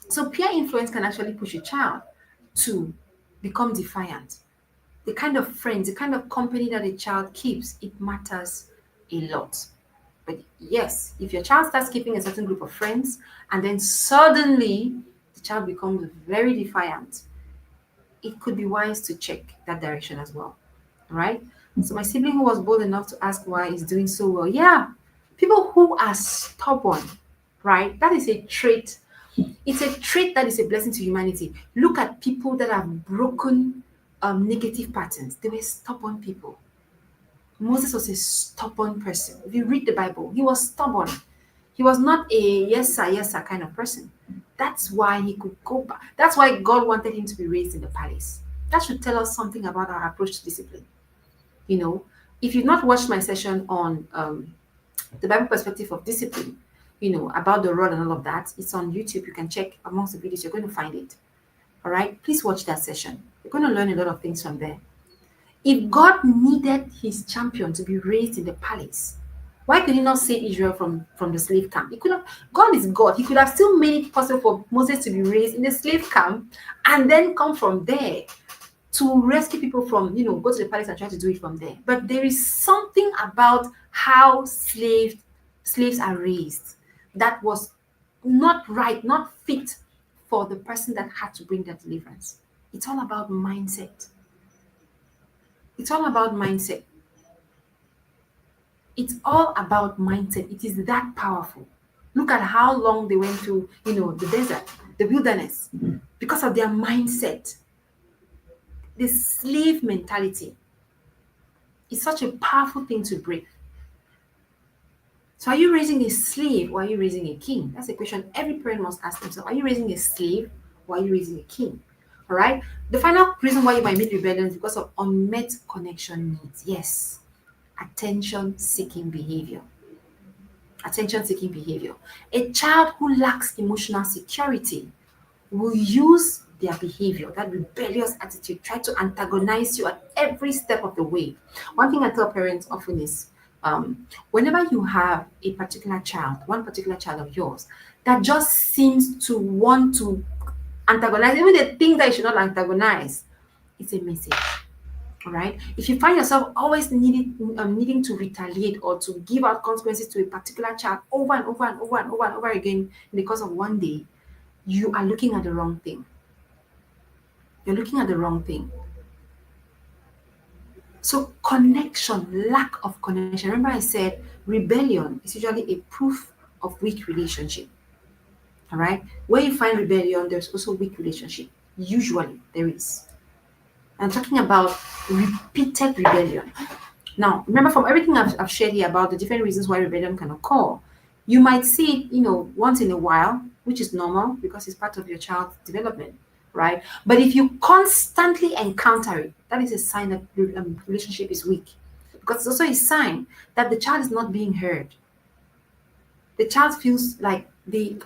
So peer influence can actually push a child to become defiant. The kind of friends, the kind of company that a child keeps, it matters a lot. But yes, if your child starts keeping a certain group of friends and then suddenly the child becomes very defiant, it could be wise to check that direction as well. Right? So my sibling who was bold enough to ask why is doing so well. Yeah, people who are stubborn, right? That is a trait. It's a trait that is a blessing to humanity. Look at people that have broken negative patterns. They were stubborn people. Moses was a stubborn person. If you read the Bible, he was stubborn. He was not a yes sir kind of person. That's why he could go back. That's why God wanted him to be raised in the palace. That should tell us something about our approach to discipline. You know, if you've not watched my session on the Bible perspective of discipline, about the rod and all of that, it's on YouTube. You can check amongst the videos, you're going to find it. All right, please watch that session. You're going to learn a lot of things from there. If God needed his champion to be raised in the palace, why could he not save Israel from the slave camp? He could have. God is God. He could have still made it possible for Moses to be raised in the slave camp and then come from there to rescue people from, go to the palace and try to do it from there. But there is something about how slaves are raised that was not right, not fit for the person that had to bring that deliverance. It's all about mindset. It's all about mindset. It's all about mindset. It is that powerful. Look at how long they went through, the desert, the wilderness, because of their mindset. The slave mentality is such a powerful thing to break. So are you raising a slave or are you raising a king? That's a question every parent must ask themselves. Are you raising a slave or are you raising a king? All right. The final reason why you might meet rebellion is because of unmet connection needs. Yes. Attention seeking behavior. Attention seeking behavior. A child who lacks emotional security will use their behavior, that rebellious attitude, try to antagonize you at every step of the way. One thing I tell parents often is whenever you have a particular child, one particular child of yours, that just seems to want to antagonize, even the things that you should not antagonize, it's a message. All right. If you find yourself always needing to retaliate or to give out consequences to a particular child over and over and over and over and over again in the course of one day, you are looking at the wrong thing. You're looking at the wrong thing. So connection, lack of connection. Remember I said rebellion is usually a proof of weak relationship. All right. Where you find rebellion, there's also weak relationship. Usually there is. I'm talking about repeated rebellion. Now, remember from everything I've shared here about the different reasons why rebellion can occur, you might see it, once in a while, which is normal because it's part of your child's development, right? But if you constantly encounter it, that is a sign that the relationship is weak. Because it's also a sign that the child is not being heard. The child feels like they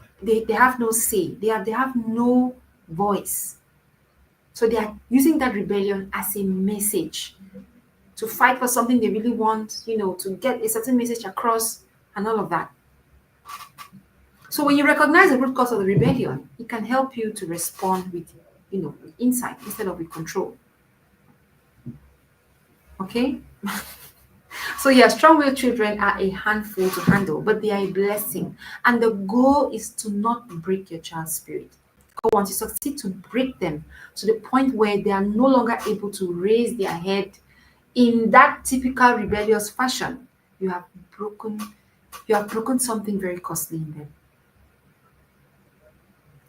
have no say, they have no voice. So they are using that rebellion as a message to fight for something they really want, to get a certain message across and all of that. So when you recognize the root cause of the rebellion, it can help you to respond with, with insight instead of with control. Okay? So yeah, strong-willed children are a handful to handle, but they are a blessing. And the goal is to not break your child's spirit. God wants you to succeed to break them to the point where they are no longer able to raise their head in that typical rebellious fashion. You have broken something very costly in them.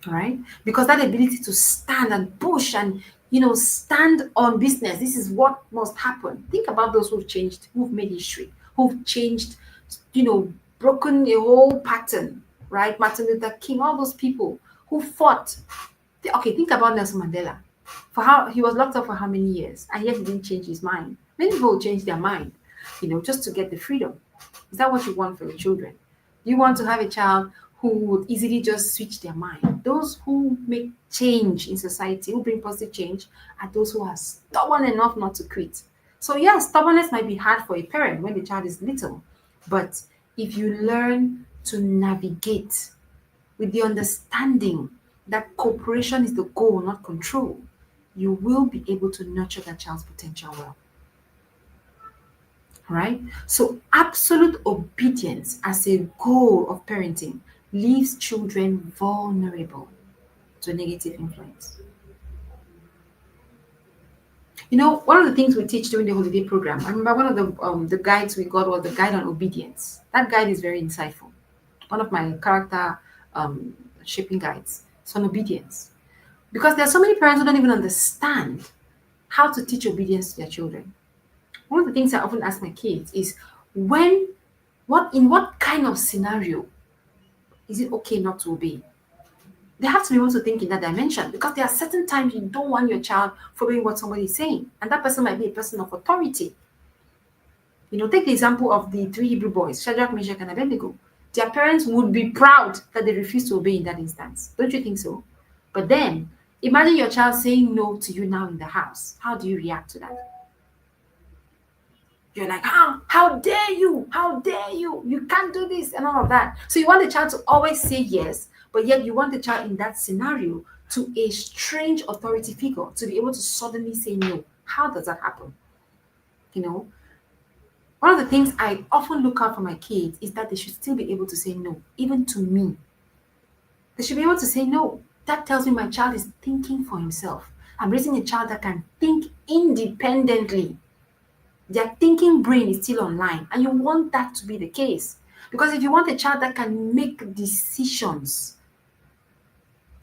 All right, because that ability to stand and push and stand on business, this is what must happen. Think about those who've changed, who've made history, who've changed, broken a whole pattern, right? Martin Luther King, all those people who fought. Okay, think about Nelson Mandela. For how he was locked up for how many years, and yet he didn't change his mind. Many people change their mind, just to get the freedom. Is that what you want for your children? Do you want to have a child who would easily just switch their mind? Those who make change in society, who bring positive change, are those who are stubborn enough not to quit. So yeah, stubbornness might be hard for a parent when the child is little, but if you learn to navigate with the understanding that cooperation is the goal, not control, you will be able to nurture that child's potential well. Right? So, absolute obedience as a goal of parenting leaves children vulnerable to negative influence. One of the things we teach during the holiday program, I remember one of the guides we got was the guide on obedience. That guide is very insightful. One of my character um, shaping guides. It's on obedience. Because there are so many parents who don't even understand how to teach obedience to their children. One of the things I often ask my kids is in what kind of scenario is it okay not to obey? They have to be able to think in that dimension because there are certain times you don't want your child following what somebody is saying, and that person might be a person of authority. Take the example of the three Hebrew boys, Shadrach, Meshach, and Abednego. Their parents would be proud that they refused to obey in that instance. Don't you think so? But then, imagine your child saying no to you now in the house. How do you react to that? You're like, how dare you? How dare you? You can't do this and all of that. So you want the child to always say yes, but yet you want the child in that scenario to a strange authority figure to be able to suddenly say no. How does that happen? You know, One of the things I often look out for my kids is that they should still be able to say no, even to me. They should be able to say no. That tells me my child is thinking for himself. I'm raising a child that can think independently. Their thinking brain is still online, and you want that to be the case. Because if you want a child that can make decisions,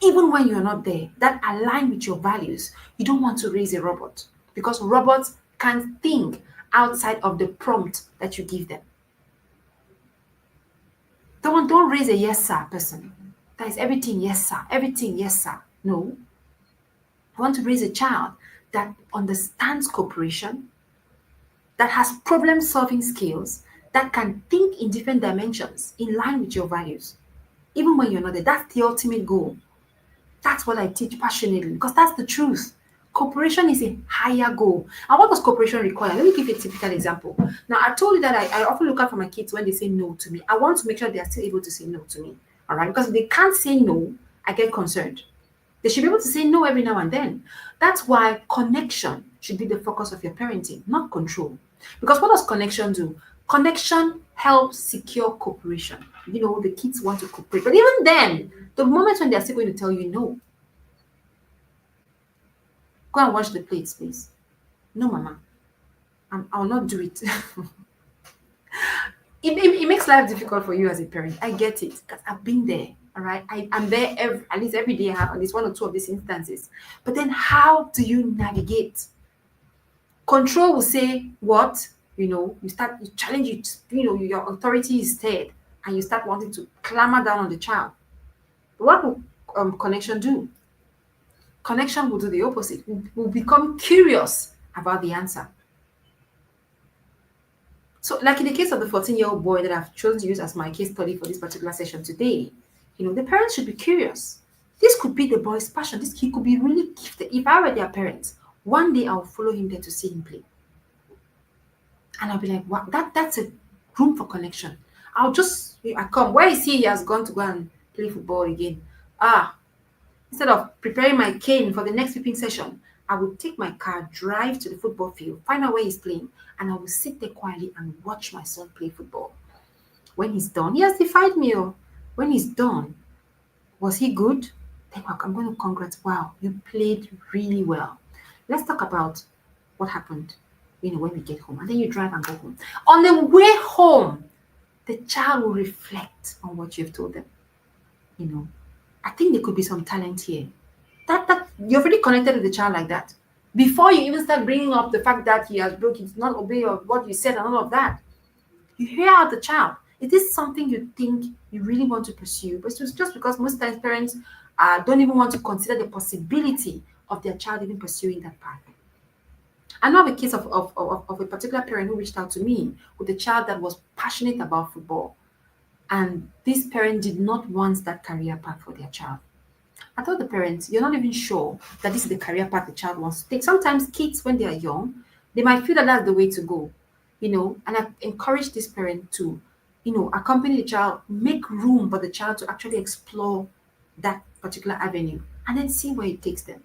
even when you're not there, that align with your values, you don't want to raise a robot because robots can't think outside of the prompt that you give them. Don't raise a yes sir person. That is everything yes sir, everything yes sir. No. I want to raise a child that understands cooperation, that has problem solving skills, that can think in different dimensions in line with your values, even when you're not there. That's the ultimate goal. That's what I teach passionately because that's the truth. Cooperation is a higher goal. And what does cooperation require? Let me give you a typical example. Now, I told you that I often look out for my kids when they say no to me. I want to make sure they are still able to say no to me. All right? Because if they can't say no, I get concerned. They should be able to say no every now and then. That's why connection should be the focus of your parenting, not control. Because what does connection do? Connection helps secure cooperation. The kids want to cooperate. But even then, the moment when they're still going to tell you no, go and wash the plates, please. No, mama, I'll not do it. It makes life difficult for you as a parent. I get it because I've been there. All right. I'm there at least every day. I have at least one or two of these instances. But then how do you navigate? Control will say what? You challenge it, your authority is stirred and you start wanting to clamor down on the child. But what will connection do? Connection will do the opposite. Will become curious about the answer. So, like in the case of the 14-year-old boy that I've chosen to use as my case study for this particular session today, the parents should be curious. This could be the boy's passion. He could be really gifted. If I were their parents, one day I'll follow him there to see him play. And I'll be like, wow, that's a room for connection. I come. Where is he? He has gone to go and play football again. Instead of preparing my cane for the next sweeping session, I would take my car, drive to the football field, find out where he's playing, and I will sit there quietly and watch my son play football. When he's done, he has defied me. When he's done, was he good? Then I'm going to congratulate. Wow, you played really well. Let's talk about what happened, when we get home. And then you drive and go home. On the way home, the child will reflect on what you've told them. I think there could be some talent here. That you're already connected with the child like that. Before you even start bringing up the fact that he did not obey what you said and all of that, you hear out the child. Is this something you think you really want to pursue? But it's just because most times parents don't even want to consider the possibility of their child even pursuing that path. I know of a case of a particular parent who reached out to me with a child that was passionate about football. And this parent did not want that career path for their child. I told the parents, you're not even sure that this is the career path the child wants to take. Sometimes kids, when they are young, they might feel that that's the way to go, and I encourage this parent to, accompany the child, make room for the child to actually explore that particular avenue and then see where it takes them,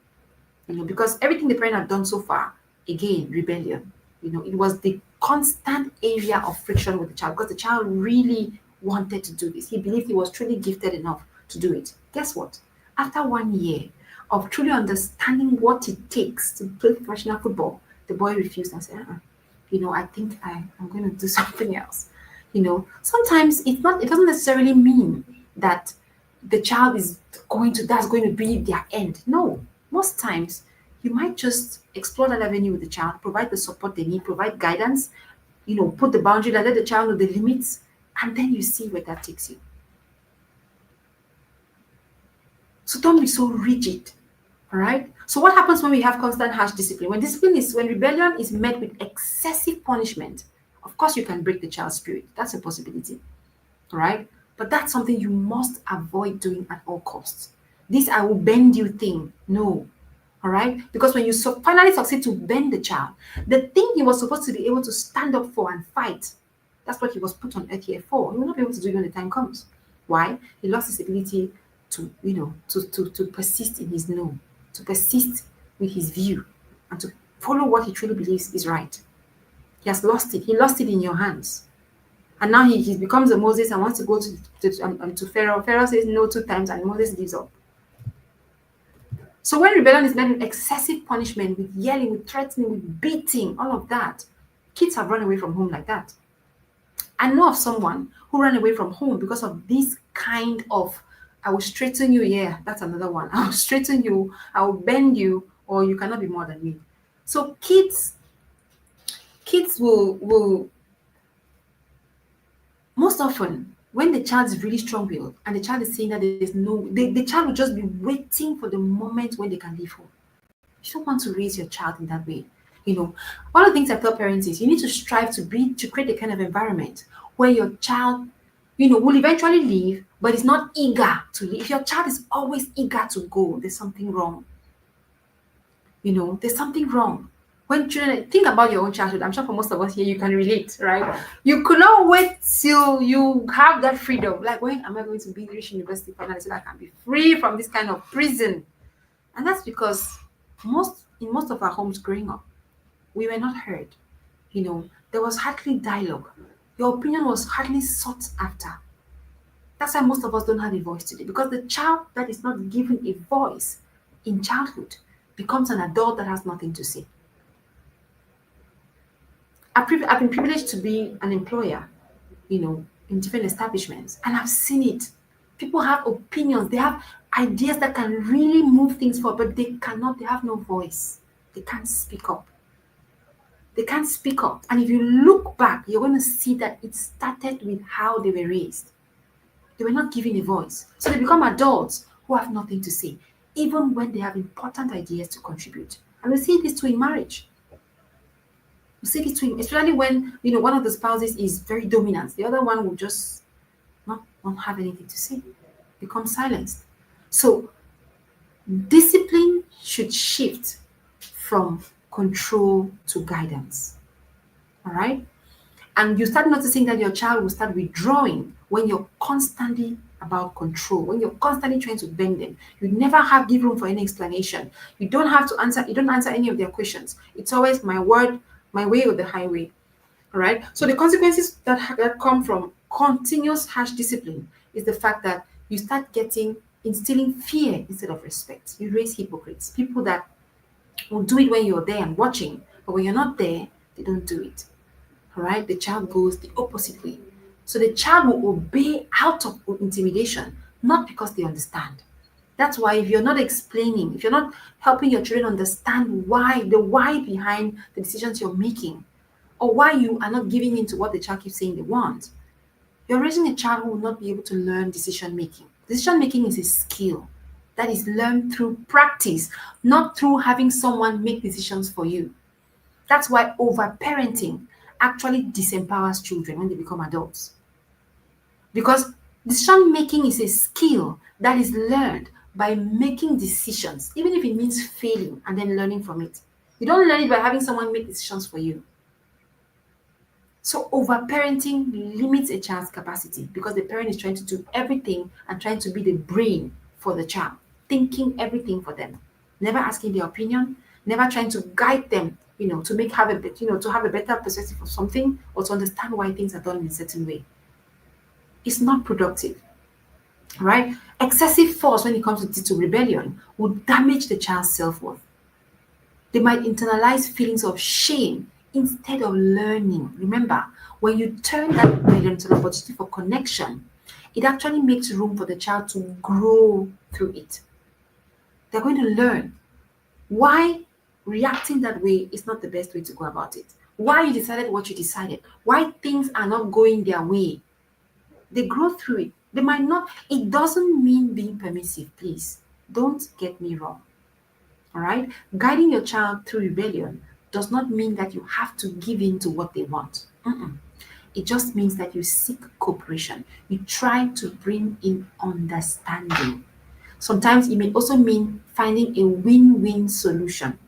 because everything the parent had done so far, again, rebellion, it was the constant area of friction with the child because the child really wanted to do this. He believed he was truly gifted enough to do it. Guess what? After 1 year of truly understanding what it takes to play professional football, the boy refused and said, I think I'm going to do something else. Sometimes it doesn't necessarily mean that the child is that's going to be their end. No, most times you might just explore that avenue with the child, provide the support they need, provide guidance, put the boundary, let the child know the limits, and then you see where that takes you. So don't be so rigid. All right. So what happens when we have constant harsh discipline? When rebellion is met with excessive punishment, of course you can break the child's spirit. That's a possibility. All right. But that's something you must avoid doing at all costs. This I will bend you thing. No. All right. Because when you finally succeed to bend the child, the thing he was supposed to be able to stand up for and fight, that's what he was put on earth here for. He will not be able to do it when the time comes. Why? He lost his ability to persist in his no, to persist with his view, and to follow what he truly believes is right. He has lost it. He lost it in your hands. And now he becomes a Moses and wants to go to Pharaoh. Pharaoh says no 2 times and Moses gives up. So when rebellion is met with excessive punishment, with yelling, with threatening, with beating, all of that, kids have run away from home like that. I know of someone who ran away from home because of this kind of, I will straighten you, yeah, that's another one. I will straighten you, I will bend you, or you cannot be more than me. So kids will most often, when the child is really strong-willed and the child is saying that the child will just be waiting for the moment when they can leave home. You don't want to raise your child in that way. One of the things I tell parents is you need to strive to create a kind of environment where your child, will eventually leave, but is not eager to leave. If your child is always eager to go, there's something wrong. There's something wrong. When children, think about your own childhood, I'm sure for most of us here, you can relate, right? You could not wait till you have that freedom. Like, when am I going to be English University finally so that I can be free from this kind of prison? And that's because in most of our homes growing up, we were not heard. There was hardly dialogue. Your opinion was hardly sought after. That's why most of us don't have a voice today, because the child that is not given a voice in childhood becomes an adult that has nothing to say. I've been privileged to be an employer, in different establishments, and I've seen it. People have opinions, they have ideas that can really move things forward, but they have no voice. They can't speak up. They can't speak up. And if you look back, you're going to see that it started with how they were raised. They were not given a voice. So they become adults who have nothing to say, even when they have important ideas to contribute. And we see this too in marriage. We see this too, especially when one of the spouses is very dominant. The other one will just not have anything to say, become silenced. So discipline should shift from control to guidance. All right? And you start noticing that your child will start withdrawing when you're constantly about control, when you're constantly trying to bend them. You never give room for any explanation. You don't answer any of their questions. It's always my word, my way, or the highway. All right? So the consequences that come from continuous harsh discipline is the fact that you start instilling fear instead of respect. You raise hypocrites, people that will do it when you're there and watching, but when you're not there, they don't do it. All right? The child goes the opposite way. So the child will obey out of intimidation, not because they understand. That's why if you're not explaining, if you're not helping your children understand the why behind the decisions you're making, or why you are not giving in to what the child keeps saying they want, you're raising a child who will not be able to learn decision making. Decision making is a skill that is learned through practice, not through having someone make decisions for you. That's why over-parenting actually disempowers children when they become adults. Because decision making is a skill that is learned by making decisions, even if it means failing and then learning from it. You don't learn it by having someone make decisions for you. So over-parenting limits a child's capacity because the parent is trying to do everything and trying to be the brain for the child, thinking everything for them, never asking their opinion, never trying to guide them, to have a better perspective of something or to understand why things are done in a certain way. It's not productive, right? Excessive force when it comes to rebellion will damage the child's self-worth. They might internalize feelings of shame instead of learning. Remember, when you turn that rebellion into an opportunity for connection, it actually makes room for the child to grow through it. They're going to learn why reacting that way is not the best way to go about it. Why you decided what you decided. Why things are not going their way. They grow through it. They might not, it doesn't mean being permissive, please. Don't get me wrong. All right? Guiding your child through rebellion does not mean that you have to give in to what they want. Mm-mm. It just means that you seek cooperation. You try to bring in understanding. Sometimes it may also mean finding a win win solution.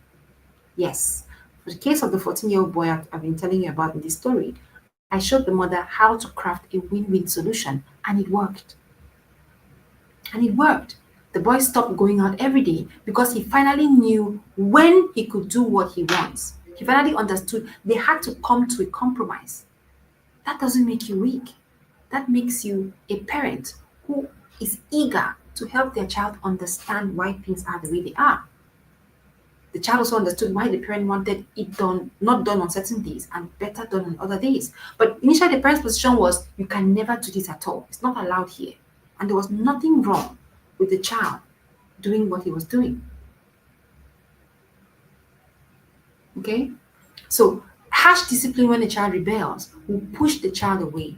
Yes. For the case of the 14-year-old boy I've been telling you about in this story, I showed the mother how to craft a win win solution and it worked. And it worked. The boy stopped going out every day because he finally knew when he could do what he wants. He finally understood they had to come to a compromise. That doesn't make you weak. That makes you a parent who is eager to help their child understand why things are the way they are. The child also understood why the parent wanted it done, not done on certain days and better done on other days. But initially, the parent's position was, you can never do this at all. It's not allowed here. And there was nothing wrong with the child doing what he was doing. Okay? So, harsh discipline when a child rebels will push the child away.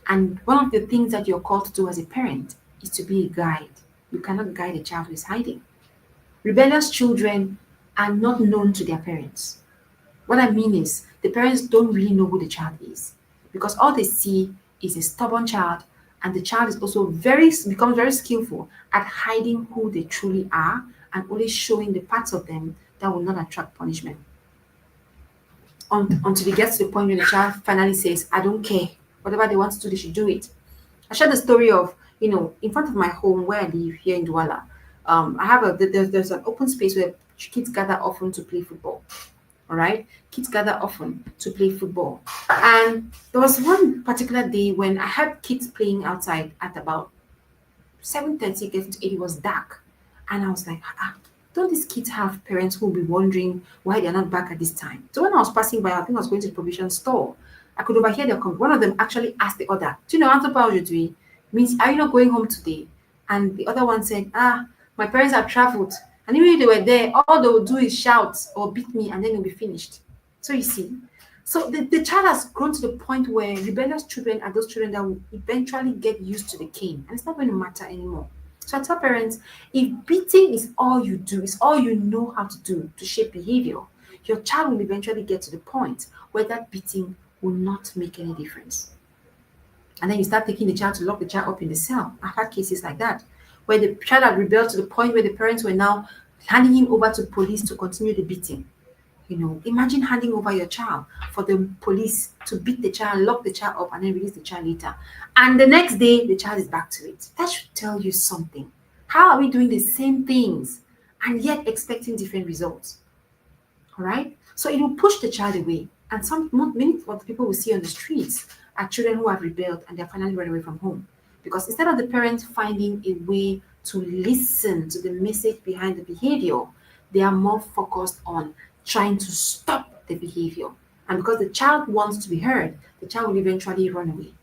And one of the things that you're called to do as a parent is to be a guide. You cannot guide a child who is hiding. Rebellious children are not known to their parents. What I mean is, the parents don't really know who the child is because all they see is a stubborn child, and the child is also becomes very skillful at hiding who they truly are and only showing the parts of them that will not attract punishment. Until it gets to the point when the child finally says, I don't care. Whatever they want to do, they should do it. I shared the story of, in front of my home where I live here in Douala. I have there's an open space where kids gather often to play football. All right, kids gather often to play football, and there was one particular day when I had kids playing outside at about 7:30, getting to 8. It was dark, and I was like, don't these kids have parents who will be wondering why they're not back at this time? So when I was passing by, I think I was going to the provision store. I could overhear their one of them actually asked the other, do you know what you're doing? Means, are you not going home today? And the other one said, my parents have traveled. And even if they were there, all they will do is shout or beat me and then it'll be finished. So you see, so the child has grown to the point where rebellious children are those children that will eventually get used to the cane and it's not going to matter anymore. So I tell parents, if beating is all you do, is all you know how to do to shape behavior, your child will eventually get to the point where that beating will not make any difference. And then you start taking the child to lock the child up in the cell. I've had cases like that, where the child had rebelled to the point where the parents were now handing him over to police to continue the beating. Imagine handing over your child for the police to beat the child, lock the child up, and then release the child later. And the next day, the child is back to it. That should tell you something. How are we doing the same things and yet expecting different results? All right? So it will push the child away. And many of the people we see on the streets are children who have rebelled and they're finally run away from home. Because instead of the parents finding a way to listen to the message behind the behavior, they are more focused on trying to stop the behavior. And because the child wants to be heard, the child will eventually run away.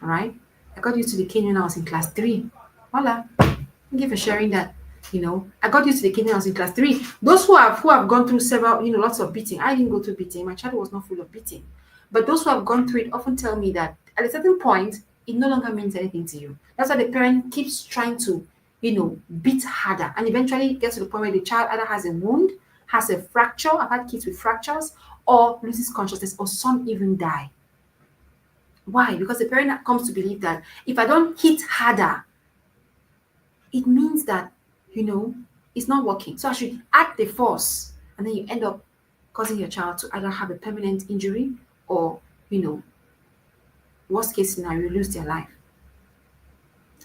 All right? I got used to the cane when I was in class 3. Voila. Thank you for sharing that. I got used to the cane when I was in class 3. Those who have gone through several, lots of beating. I didn't go through beating. My child was not full of beating. But those who have gone through it often tell me that at a certain point, it no longer means anything to you. That's why the parent keeps trying to, beat harder and eventually gets to the point where the child either has a wound, has a fracture. I've had kids with fractures, or loses consciousness, or some even die. Why? Because the parent comes to believe that if I don't hit harder, it means that, it's not working. So I should add the force, and then you end up causing your child to either have a permanent injury or, worst case scenario, lose their life.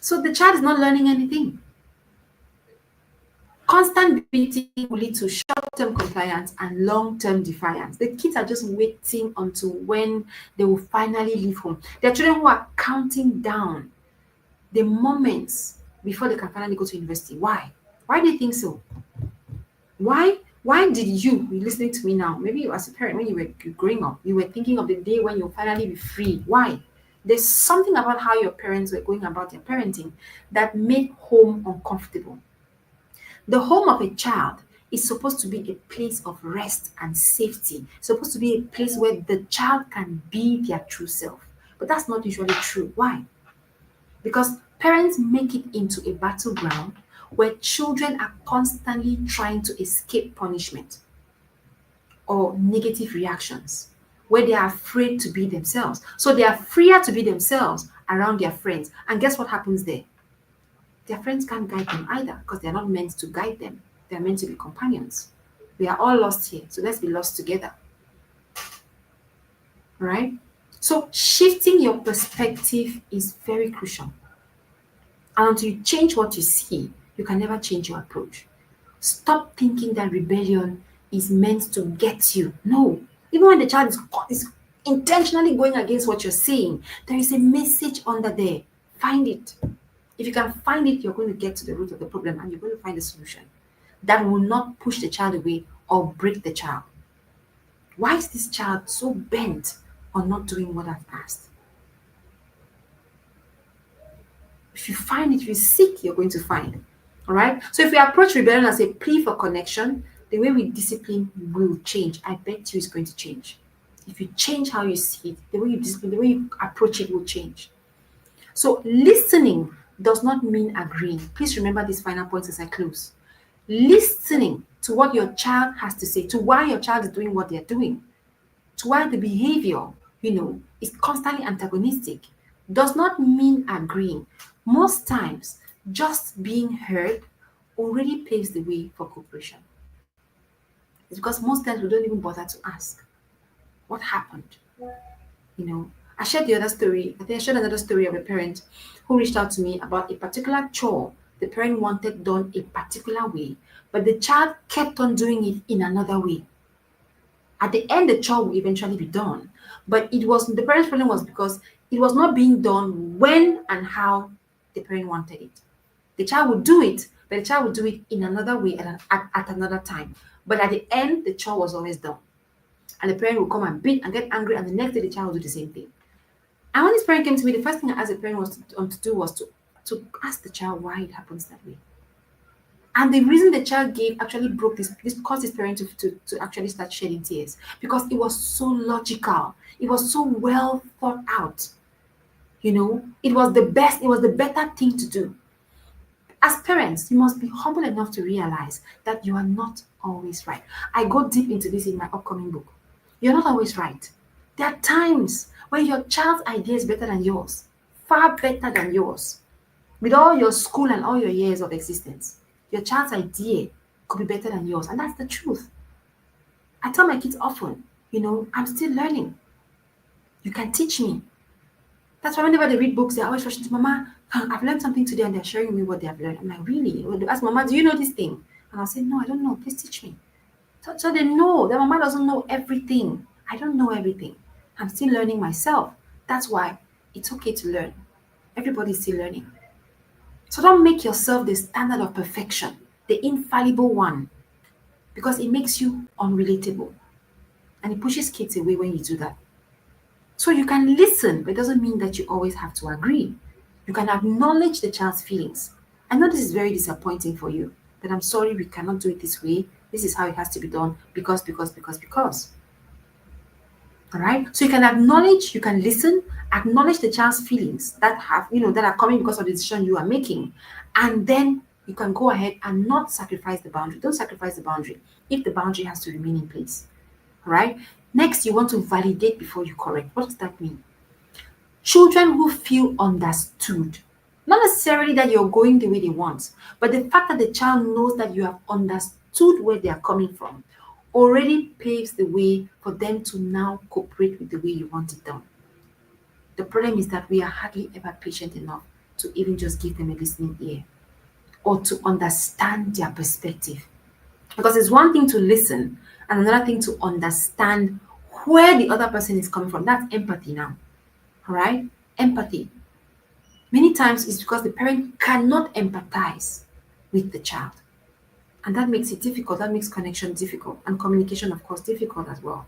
So the child is not learning anything. Constant beating will lead to short-term compliance and long-term defiance. The kids are just waiting until when they will finally leave home. There are children who are counting down the moments before they can finally go to university. Why? Why do you think so? Why did you listening to me now? Maybe you as a parent, when you were growing up, you were thinking of the day when you'll finally be free. Why? There's something about how your parents were going about their parenting that made home uncomfortable. The home of a child is supposed to be a place of rest and safety. It's supposed to be a place where the child can be their true self. But that's not usually true. Why? Because parents make it into a battleground where children are constantly trying to escape punishment or negative reactions, where they are afraid to be themselves. So they are freer to be themselves around their friends. And guess what happens there? Their friends can't guide them either because they're not meant to guide them. They're meant to be companions. We are all lost here, so let's be lost together. Right? So shifting your perspective is very crucial. And until you change what you see, you can never change your approach. Stop thinking that rebellion is meant to get you. No. Even when the child is intentionally going against what you're saying, there is a message under there. Find it. If you can find it, you're going to get to the root of the problem and you're going to find a solution that will not push the child away or break the child. Why is this child so bent on not doing what I've asked? If you find it, if you seek, you're going to find. All right. So if we approach rebellion as a plea for connection, the way we discipline will change. I bet you it's going to change. If you change how you see it, the way you discipline, the way you approach it will change. So listening does not mean agreeing. Please remember these final points as I close. Listening to what your child has to say, to why your child is doing what they're doing, to why the behavior, is constantly antagonistic, does not mean agreeing. Most times, just being heard already paves the way for cooperation. It's because most times we don't even bother to ask what happened. I shared the other story. I think I shared another story of a parent who reached out to me about a particular chore the parent wanted done a particular way, but the child kept on doing it in another way. At the end, the chore will eventually be done, but the parent's problem was because it was not being done when and how the parent wanted it. The child would do it, but the child would do it in another way at another time. But at the end, the chore was always done. And the parent would come and beat and get angry, and the next day the child would do the same thing. And when this parent came to me, the first thing I asked the parent was to do was to ask the child why it happens that way. And the reason the child gave actually broke this caused his parent to actually start shedding tears because it was so logical. It was so well thought out. It was the better thing to do. As parents, you must be humble enough to realize that you are not always right. I go deep into this in my upcoming book. You're not always right. There are times when your child's idea is better than yours, far better than yours. With all your school and all your years of existence, your child's idea could be better than yours. And that's the truth. I tell my kids often, I'm still learning. You can teach me. That's why whenever they read books, they're always rushing to Mama, I've learned something today, and they're sharing with me what they have learned. I'm like, really? Well, they ask Mama, do you know this thing? And I'll say, no, I don't know. Please teach me. So they know that Mama doesn't know everything. I don't know everything. I'm still learning myself. That's why it's okay to learn. Everybody's still learning. So don't make yourself the standard of perfection, the infallible one, because it makes you unrelatable. And it pushes kids away when you do that. So you can listen, but it doesn't mean that you always have to agree. You can acknowledge the child's feelings. I know this is very disappointing for you, but I'm sorry we cannot do it this way. This is how it has to be done because. All right. So you can acknowledge, you can listen, acknowledge the child's feelings that are coming because of the decision you are making. And then you can go ahead and not sacrifice the boundary. Don't sacrifice the boundary if the boundary has to remain in place. All right. Next, you want to validate before you correct. What does that mean? Children who feel understood, not necessarily that you're going the way they want, but the fact that the child knows that you have understood where they are coming from already paves the way for them to now cooperate with the way you want it done. The problem is that we are hardly ever patient enough to even just give them a listening ear or to understand their perspective. Because it's one thing to listen and another thing to understand where the other person is coming from. That's empathy now. All right? Empathy. Many times it's because the parent cannot empathize with the child. And that makes it difficult. That makes connection difficult. And communication, of course, difficult as well.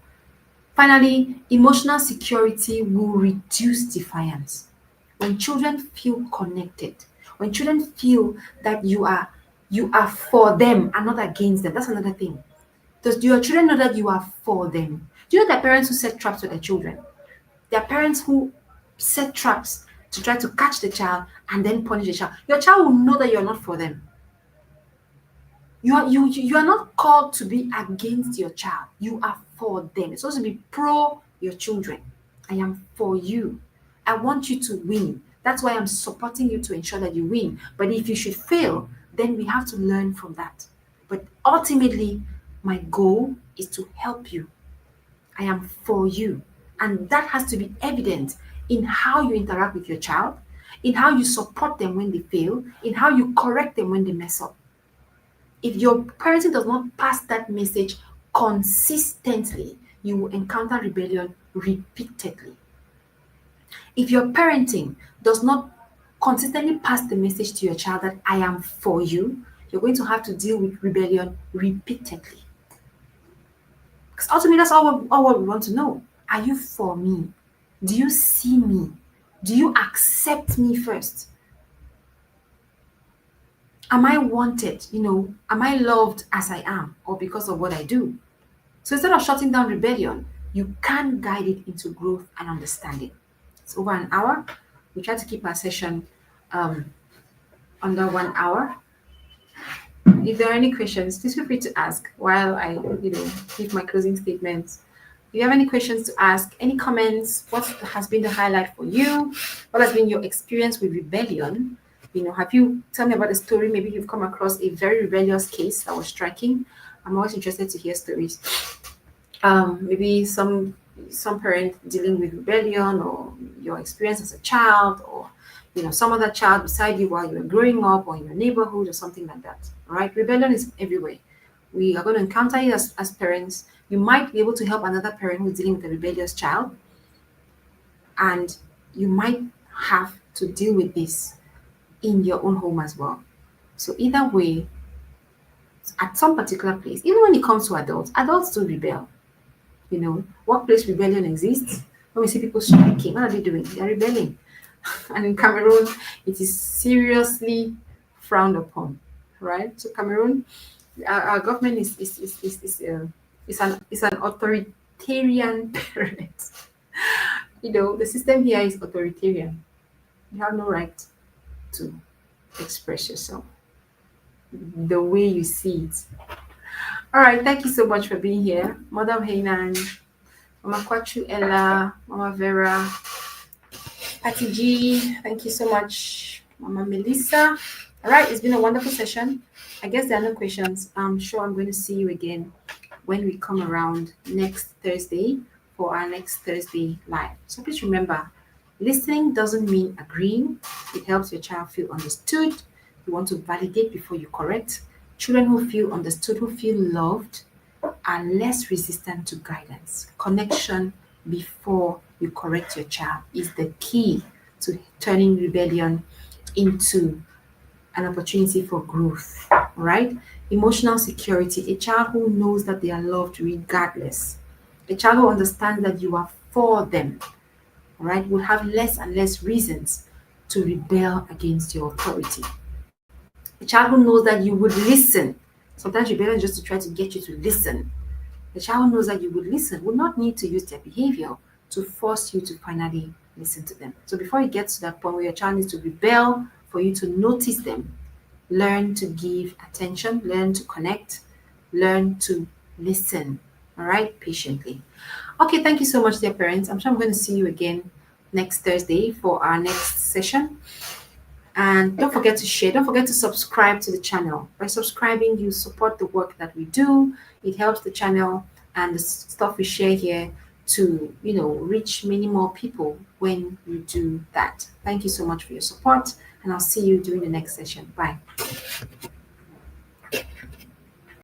Finally, emotional security will reduce defiance. When children feel connected, when children feel that you are for them and not against them, that's another thing. Does your children know that you are for them? Do you know that parents who set traps for their children? There are parents who set traps to try to catch the child and then punish the child. Your child will know that you're not for them. You are not called to be against your child. You are for them. It's supposed to be pro your children. I am for you. I want you to win. That's why I'm supporting you to ensure that you win. But if you should fail, then we have to learn from that. But ultimately, my goal is to help you. I am for you. And that has to be evident in how you interact with your child, in how you support them when they fail, in how you correct them when they mess up. If your parenting does not pass that message consistently, you will encounter rebellion repeatedly. If your parenting does not consistently pass the message to your child that I am for you, you're going to have to deal with rebellion repeatedly. Because ultimately, that's all what we want to know. Are you for me? Do you see me? Do you accept me first? Am I wanted? Am I loved as I am or because of what I do? So instead of shutting down rebellion, you can guide it into growth and understanding. It's over an hour. We try to keep our session under 1 hour. If there are any questions, please feel free to ask while I, give my closing statements. If you have any questions to ask, any comments, what has been the highlight for you? What has been your experience with rebellion? Have you tell me about a story? Maybe you've come across a very rebellious case that was striking. I'm always interested to hear stories. Maybe some parent dealing with rebellion, or your experience as a child, or some other child beside you while you were growing up, or in your neighborhood, or something like that. All right, rebellion is everywhere. We are going to encounter it as parents. You might be able to help another parent who's dealing with a rebellious child, and you might have to deal with this in your own home as well. So either way, at some particular place, even when it comes to adults do rebel. Workplace rebellion exists. When we see people striking, what are they doing? They're rebelling. And in Cameroon, it is seriously frowned upon, right? So Cameroon, our government is an authoritarian parent. The system here is authoritarian. You have no right to express yourself the way you see it. All right, thank you so much for being here, Mother Hainan, Mama Kwachu Ella, Mama Vera, Patty G. Thank you so much, Mama Melissa. All right, it's been a wonderful session. I guess there are no questions. I'm sure I'm going to see you again when we come around next Thursday for our next Thursday live. So please remember, listening doesn't mean agreeing. It helps your child feel understood. You want to validate before you correct. Children who feel understood, who feel loved, are less resistant to guidance. Connection before you correct your child is the key to turning rebellion into an opportunity for growth, right? Emotional security, a child who knows that they are loved regardless, a child who understands that you are for them, right, will have less and less reasons to rebel against your authority. A child who knows that you would listen. Sometimes rebellion is just to try to get you to listen. The child who knows that you would listen will not need to use their behavior to force you to finally listen to them. So before you get to that point where your child needs to rebel for you to notice them, learn to give attention, learn to connect, learn to listen, all right, patiently. Okay, thank you so much, dear parents. I'm sure I'm going to see you again next Thursday for our next session. And don't forget to share. Don't forget to subscribe to the channel. By subscribing, you support the work that we do. It helps the channel and the stuff we share here to, reach many more people when you do that. Thank you so much for your support, and I'll see you during the next session. Bye.